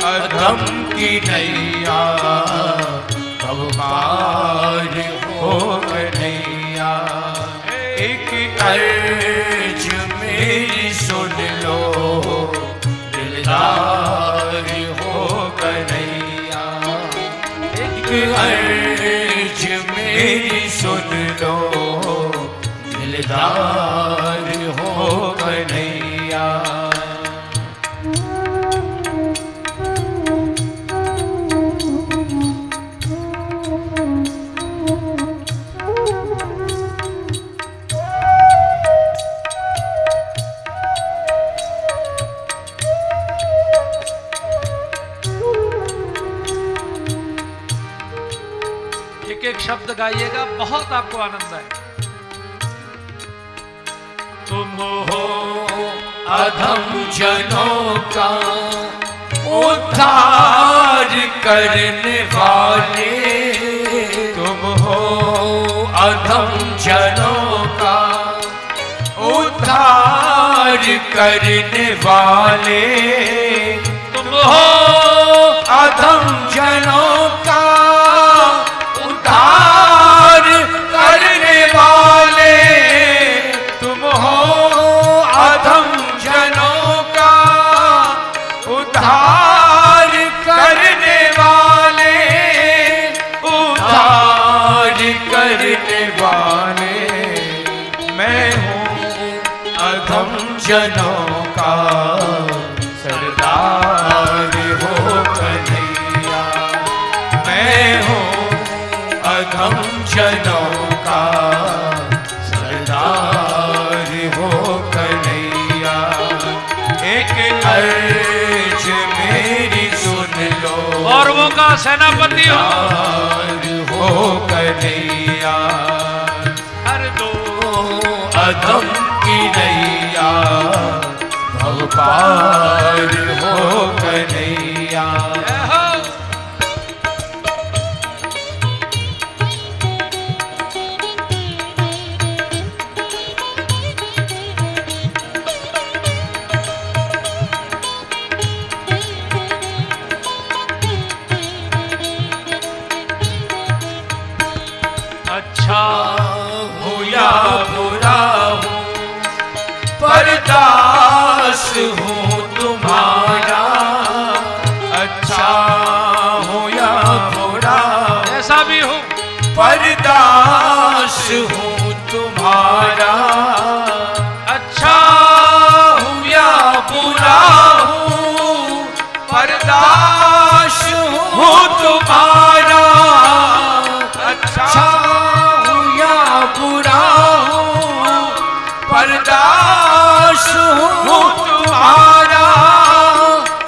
अधम की नैया, अब पार हो कन्हैया। एक अर्ज मेरी सुन लो, दिलदार हो कन्हैया। एक अर्ज मेरी सुन लो, दिलदार हो कन्हैया। एक शब्द गाइएगा, बहुत आपको आनंद आए। तुम हो अधम जनों का उद्धार करने वाले। तुम हो अधम जनों का उद्धार करने वाले। तुम हो अधम जनों का उद्धार करने वाले। तुम हो अधम जनों का उद्धार करने वाले। उद्धार करने वाले। मैं हूँ अधम जनों का सरदार हो कन्हैया। मैं हूँ अधम जनों का सरदार हो कन्हैया। एक अर्ज मेरी सुन लो, कौरवों का सेनापति हो कन्हैया। हर दो अधम की नैया, भव पार हो कन्हैया। अच्छा हो या बुरा हूँ, परदास हूँ तुम्हारा। अच्छा हो या बुरा, ऐसा भी हूँ, परदास हूँ तुम्हारा। अच्छा हूँ या बुरा हूँ, परदास हूँ तुम्हारा। अच्छा हूँ या बुरा हूँ, परदास हूँ तुम्हारा।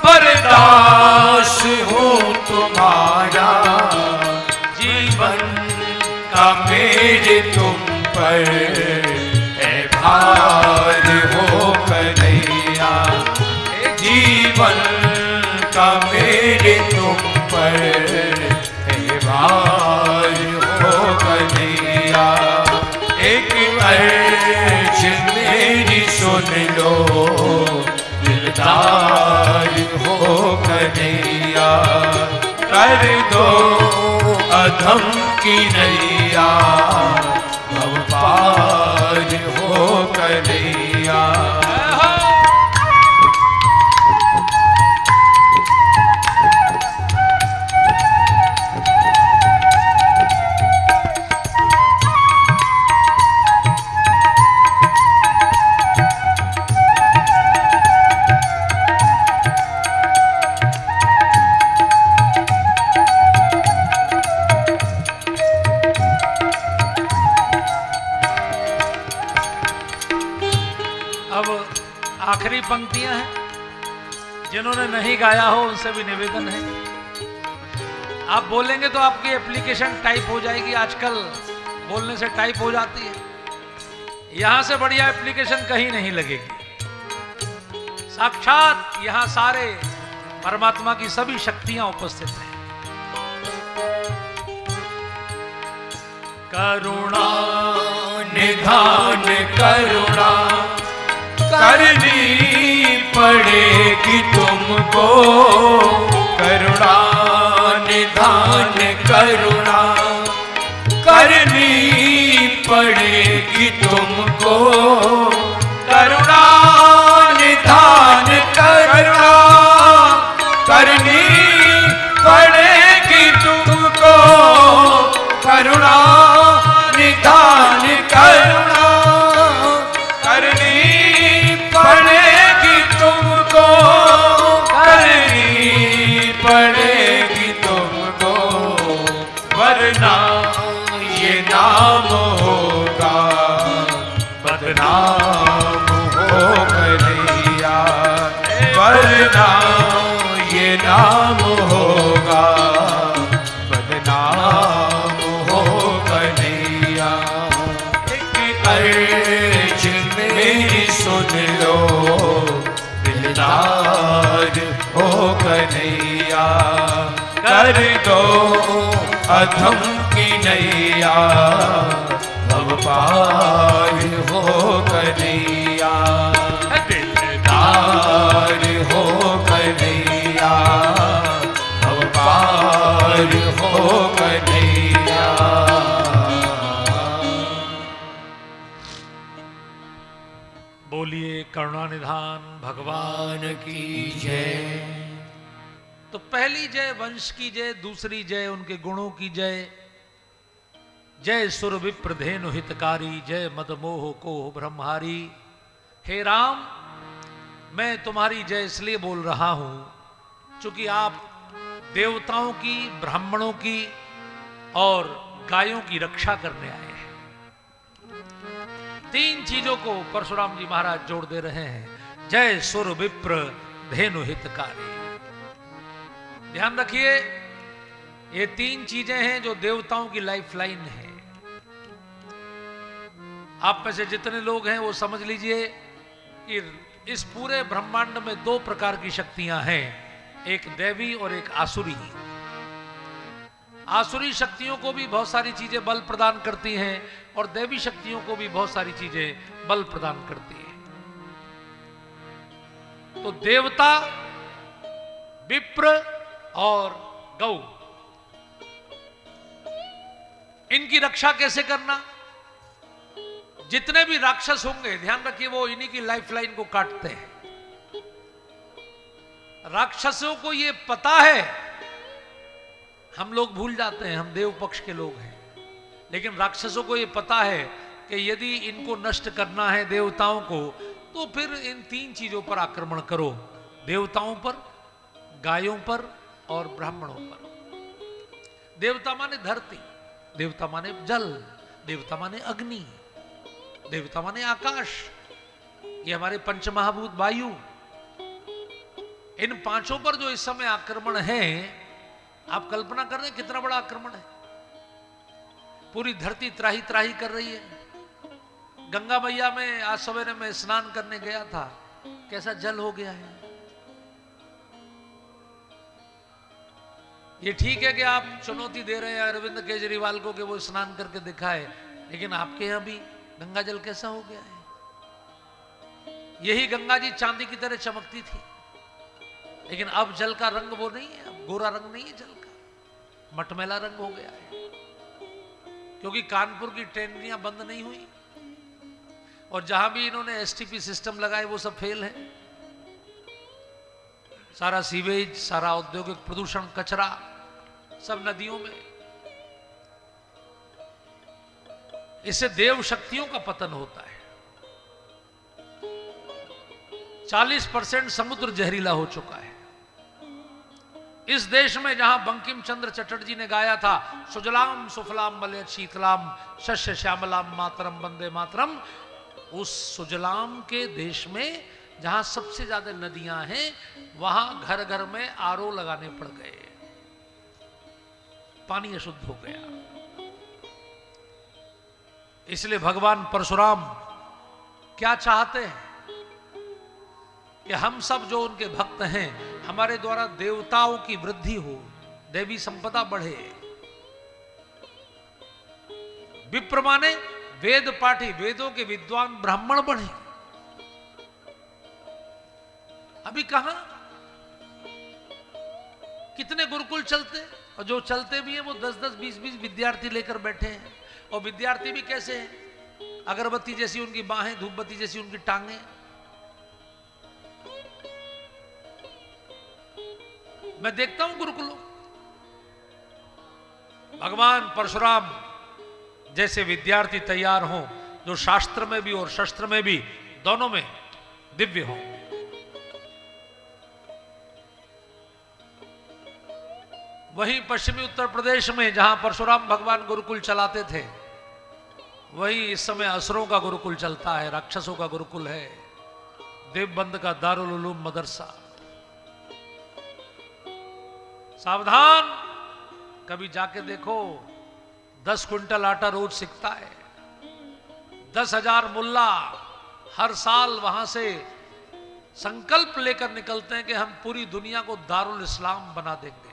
परदास हूँ तुम्हारा। जीवन का मेरे तुम पर है भार हो कन्हैया। जीवन का मेरे तुम पर है भार हो कन्हैया। एक अर्ज मेरी सुन लो, दिलदार हो कन्हैया। कर दो अधम की नैया, भव पार हो कन्हैया। आखिरी पंक्तियां हैं, जिन्होंने नहीं गाया हो उनसे भी निवेदन है, आप बोलेंगे तो आपकी एप्लीकेशन टाइप हो जाएगी। आजकल बोलने से टाइप हो जाती है, यहां से बढ़िया एप्लीकेशन कहीं नहीं लगेगी। साक्षात यहां सारे परमात्मा की सभी शक्तियां उपस्थित हैं। करुणा निधान करुणा करनी पड़ेगी तुमको, करुणा निधान करुणा करनी पड़ेगी तुमको, करुणा निधान करुणा करनी पड़ेगी तुमको, करुणा निधान करुणा करनी पड़ेगी तुमको, करनी पड़ेगी तुमको, वरना ये नाम होगा बदनाम हो कन्हैया, वरना ये नाम होगा बदनाम हो कन्हैया। एक अर्ज मेरी सुन लो दिलदार हो कन्हैया, कर दो अधम की नैया, भव पार हो कन्हैया, दिलदार हो कन्हैया, भव पार हो कन्हैया। बोलिए करुणानिधान भगवान की जय। तो पहली जय वंश की जय, दूसरी जय उनके गुणों की जय। जय सुर विप्र धेनु हितकारी, जय मदमोह को ब्रह्महारी। हे राम, मैं तुम्हारी जय इसलिए बोल रहा हूं क्योंकि आप देवताओं की, ब्राह्मणों की और गायों की रक्षा करने आए हैं। तीन चीजों को परशुराम जी महाराज जोड़ दे रहे हैं। जय सुर विप्र धेनु हितकारी। ध्यान रखिए, ये तीन चीजें हैं जो देवताओं की लाइफ लाइन है। आप में से जितने लोग हैं वो समझ लीजिए कि इस पूरे ब्रह्मांड में दो प्रकार की शक्तियां हैं, एक दैवी और एक आसुरी। आसुरी शक्तियों को भी बहुत सारी चीजें बल प्रदान करती हैं और दैवी शक्तियों को भी बहुत सारी चीजें बल प्रदान करती हैं। तो देवता, विप्र और गौ, इनकी रक्षा कैसे करना? जितने भी राक्षस होंगे, ध्यान रखिए, वो इन्हीं की लाइफ लाइन को काटते हैं। राक्षसों को ये पता है, हम लोग भूल जाते हैं, हम देव पक्ष के लोग हैं, लेकिन राक्षसों को ये पता है कि यदि इनको नष्ट करना है देवताओं को, तो फिर इन तीन चीजों पर आक्रमण करो, देवताओं पर, गायों पर और ब्राह्मणों पर। देवता माने धरती, देवता माने जल, देवता माने अग्नि, देवता माने आकाश, ये हमारे पंचमहाभूत वायु। इन पांचों पर जो इस समय आक्रमण है, आप कल्पना कर रहे हैं कितना बड़ा आक्रमण है। पूरी धरती त्राही त्राही कर रही है। गंगा मैया में आज सवेरे मैं स्नान करने गया था, कैसा जल हो गया है। ये ठीक है कि आप चुनौती दे रहे हैं अरविंद केजरीवाल को कि वो स्नान करके दिखाए, लेकिन आपके यहां भी गंगा जल कैसा हो गया है। यही गंगा जी चांदी की तरह चमकती थी, लेकिन अब जल का रंग वो नहीं है, अब गोरा रंग नहीं है जल का, मटमैला रंग हो गया है, क्योंकि कानपुर की ट्रेनियां बंद नहीं हुई और जहां भी इन्होंने एसटीपी सिस्टम लगाए वो सब फेल है। सारा सीवेज, सारा औद्योगिक प्रदूषण, कचरा सब नदियों में। इससे देव शक्तियों का पतन होता है। 40% समुद्र जहरीला हो चुका है। इस देश में जहां बंकिम चंद्र चटर्जी ने गाया था, सुजलाम सुफलाम मलयज शीतलाम शस्य श्यामलाम मातरम वंदे मातरम, उस सुजलाम के देश में जहां सबसे ज्यादा नदियां हैं वहां घर घर में आरओ लगाने पड़ गए, पानी अशुद्ध हो गया। इसलिए भगवान परशुराम क्या चाहते हैं कि हम सब जो उनके भक्त हैं, हमारे द्वारा देवताओं की वृद्धि हो, देवी संपदा बढ़े। विप्र माने वेद पाठी, वेदों के विद्वान ब्राह्मण बढ़े। अभी कहां कितने गुरुकुल चलते, और जो चलते भी हैं वो 10-10, 20-20 विद्यार्थी लेकर बैठे हैं। और विद्यार्थी भी कैसे हैं? अगरबत्ती जैसी उनकी बाहें, धूपबत्ती जैसी उनकी टांगें। मैं देखता हूं गुरुकुलों, भगवान परशुराम जैसे विद्यार्थी तैयार हों जो शास्त्र में भी और शस्त्र में भी दोनों में दिव्य हों। वहीं पश्चिमी उत्तर प्रदेश में जहां परशुराम भगवान गुरुकुल चलाते थे, वहीं इस समय असुरों का गुरुकुल चलता है, राक्षसों का गुरुकुल है, देवबंद का दारुल उलूम मदरसा। सावधान, कभी जाके देखो 10 क्विंटल आटा रोज सिकता है। 10,000 मुल्ला हर साल वहां से संकल्प लेकर निकलते हैं कि हम पूरी दुनिया को दारुल इस्लाम बना देंगे।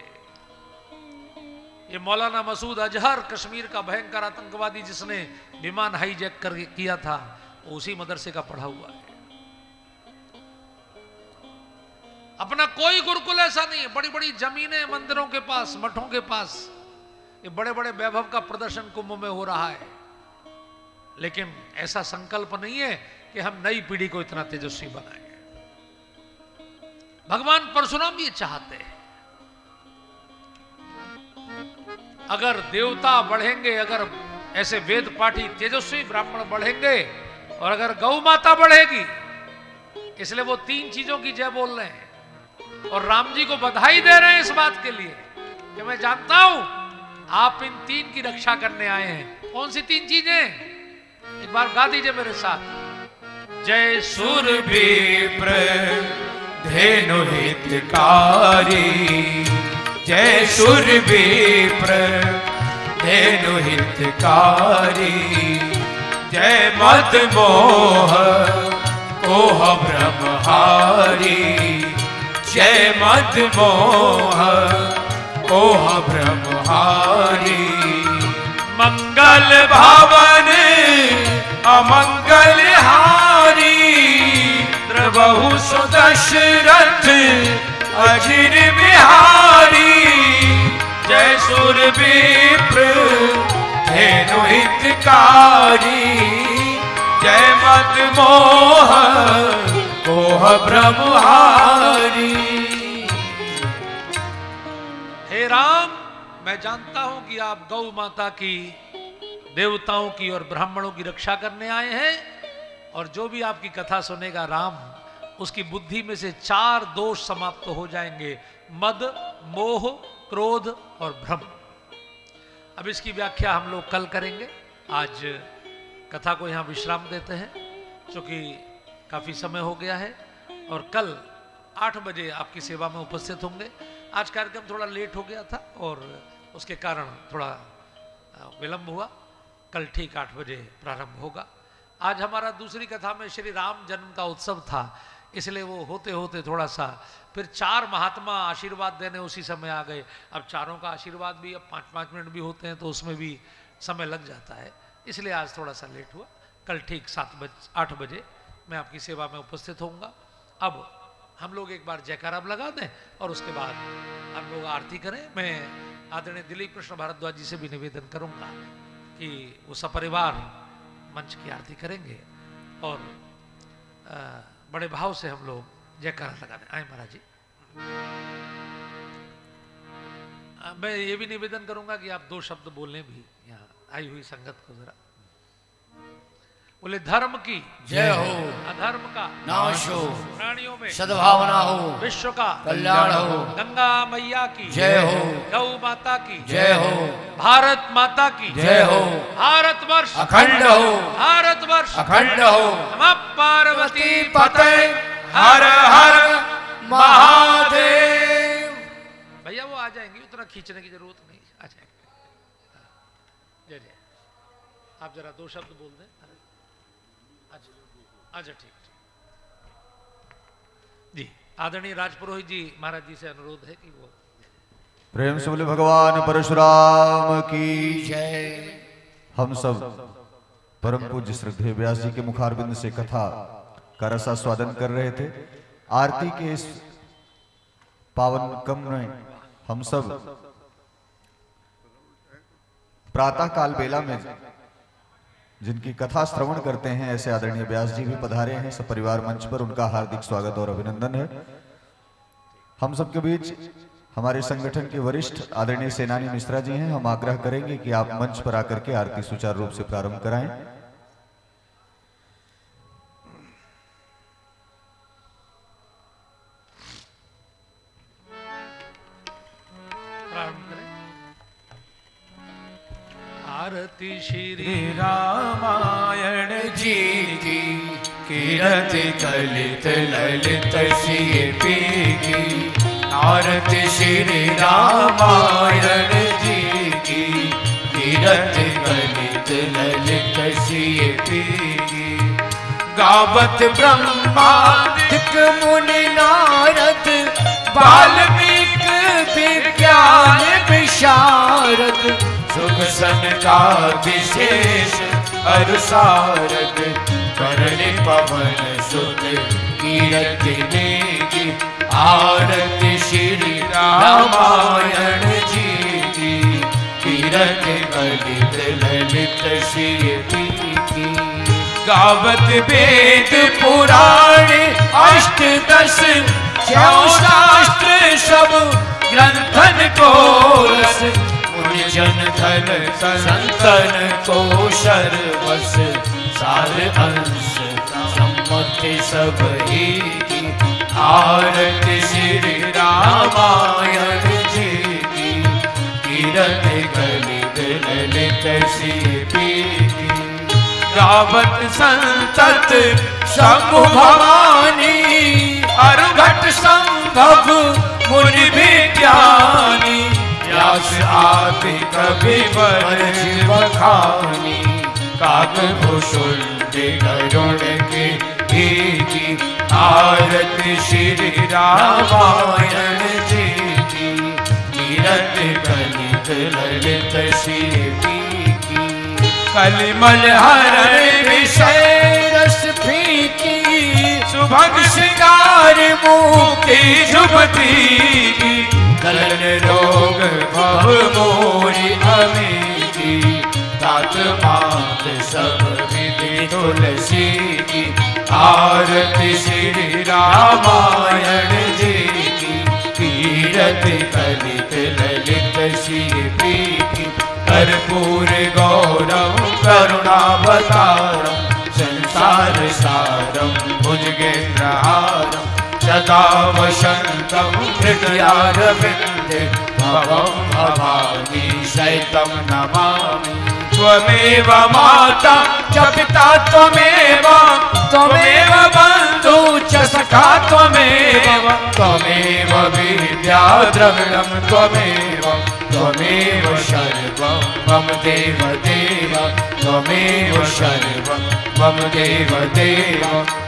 ये मौलाना मसूद अजहर, कश्मीर का भयंकर आतंकवादी जिसने विमान हाईजैक कर किया था, उसी मदरसे का पढ़ा हुआ है। अपना कोई गुरुकुल ऐसा नहीं है। बड़ी बड़ी जमीनें मंदिरों के पास, मठों के पास, ये बड़े बड़े वैभव का प्रदर्शन कुंभ में हो रहा है, लेकिन ऐसा संकल्प नहीं है कि हम नई पीढ़ी को इतना तेजस्वी बनाएं। भगवान परशुराम भी ये चाहते हैं। अगर देवता बढ़ेंगे, अगर ऐसे वेद पाठी तेजस्वी ब्राह्मण बढ़ेंगे, और अगर गौ माता बढ़ेगी, इसलिए वो 3 चीजों की जय बोल रहे हैं और राम जी को बधाई दे रहे हैं इस बात के लिए कि मैं जानता हूं आप इन 3 की रक्षा करने आए हैं। कौन सी 3 चीजें? एक बार गा दीजिए मेरे साथ। जय सुरभिप्र धेनु हितकारी, जय सुरभिप्र धेनु हितकारी, जय मद मोह ओह ब्रह्महारी, जय मद मोह ओह ब्रह्महारी। मंगल भवन अमंगल हारी, द्रवहु सुदशरथ अजिर बिहारी, जय सुरभिप्र धेनु हितकारी, जय मद मोह ओह ब्रह्महारी। हे राम, मैं जानता हूं कि आप गौ माता की, देवताओं की और ब्राह्मणों की रक्षा करने आए हैं, और जो भी आपकी कथा सुनेगा राम, उसकी बुद्धि में से 4 दोष समाप्त हो जाएंगे: मद, मोह, क्रोध और भ्रम। अब इसकी व्याख्या हम लोग कल करेंगे। आज कथा को यहां विश्राम देते हैं, क्योंकि काफी समय हो गया है, और कल 8 बजे आपकी सेवा में उपस्थित होंगे। आज कार्यक्रम थोड़ा लेट हो गया था और उसके कारण थोड़ा विलंब हुआ। कल ठीक 8 बजे प्रारंभ होगा। आज हमारा दूसरी कथा में श्री राम जन्म का उत्सव था, इसलिए वो होते होते थोड़ा सा, फिर 4 महात्मा आशीर्वाद देने उसी समय आ गए। अब चारों का आशीर्वाद भी अब 5-5 मिनट भी होते हैं, तो उसमें भी समय लग जाता है, इसलिए आज थोड़ा सा लेट हुआ। कल ठीक 8 बजे मैं आपकी सेवा में उपस्थित होऊंगा। अब हम लोग एक बार जयकारा लगा दें और उसके बाद हम लोग आरती करें। मैं आदरणीय दिलीप कृष्ण भारद्वाज जी से भी निवेदन करूंगा कि वो सपरिवार मंच की आरती करेंगे, और बड़े भाव से हम लोग जयकारा लगा दें। आए महाराज जी। मैं ये भी निवेदन करूंगा कि आप 2 शब्द बोलने भी यहाँ आई हुई संगत को जरा। बोले धर्म की जय हो, अधर्म का नाश हो, प्राणियों में सद्भावना हो, विश्व का कल्याण हो। गंगा मैया की जय हो, गौ माता की जय हो, भारत माता की जय हो, भारतवर्ष अखंड हो, भारतवर्ष अखंड हो। नमः पार्वती पते हर हर महादेव। भैया वो आ जाएंगे, उतना खींचने की जरूरत नहीं, आ जाएंगे। जय जय। आप जरा दो शब्द बोल दें। अच्छा ठीक जी। आदरणीय राजपुरोहित जी महाराज जी से अनुरोध है कि वो प्रेम से बोले भगवान परशुराम की जय। हम सब परम पूज्य श्रद्धेय व्यास जी के मुखारबिंद से कथा का रसास्वादन कर रहे थे। आरती के इस पावन क्रम में हम सब प्रातः काल बेला में जिनकी कथा श्रवण करते हैं, ऐसे आदरणीय व्यास जी भी पधारे हैं सपरिवार मंच पर। उनका हार्दिक स्वागत और अभिनंदन है। हम सबके बीच हमारे संगठन के वरिष्ठ आदरणीय सेनानी मिश्रा जी हैं। हम आग्रह करेंगे कि आप मंच पर आकर के आरती सुचारू रूप से प्रारंभ कराएं। प्रारंभ करें। आरती श्री रामायण जी की कीरत कलित ललित सीपी की। आरती श्री रामायण जी की कीरत कलित ललित सीपी की। गावत ब्रह्मादिक मुनि नारद वाल्मीकि विज्ञान विशारद। सुख सनकादिशेष अरुसारद करण पवन सुत कीरति नेगी। आरती श्री रामायण जी की कीरत कलित ललित सीपी की। गावत वेद पुराण अष्टदश शास्त्र सब ग्रंथन को रस। जन धन संतन को शर्वस सार अंश सम्मति सब ही की। आरती श्री रामायण जी की कीरत कलित ललित सीपी की। गावत संतत शंभु भवानी अरघट संभव मुनि विज्ञानी। व्यास आदि कवि वर बखानी काकभूषुल गरुड़ की भीगी। आरती श्री रामायण जी की कीरत कलित ललित सीपी की। कलिमल हरण विषय रस फीकी। सुभग श्रृंगार मुक्ति जुबती की। कलन रोग भव मोरी अमीती। तात मात सब विधि तुलसी की। आरती श्री रामायण जी की कीरत कलित ललित सीपी की। कर्पूर गौरव करुणावतारम संसार सारम भुजगेन्द्रहारम। सदा वसंतम हृदयारविंदे भवं भवानी सहितं नमामि। त्वमेव माता च पिता त्वमेव त्वमेव बन्धु च सखा त्वमेव। त्वमेव विद्या द्रविणं त्वमेव त्वमेव सर्वं मम देव देव। त्वमेव सर्वं मम देव देव।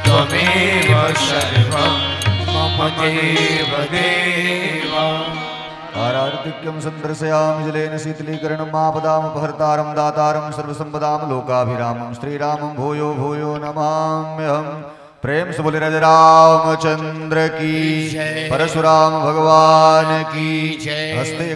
त्वमेव सर्वं मम देव देव। आरार्तिक्यं सन्दर्शयामि जलेन शीतलीकरणम् आपदामपहर्तारं दातारं सर्वसम्पदां लोकाभिरामं श्रीरामं भूयो भूयो नमाम्यहम्। प्रेम से बोले राजा रामचंद्र की, परशुराम भगवान की। हस्ते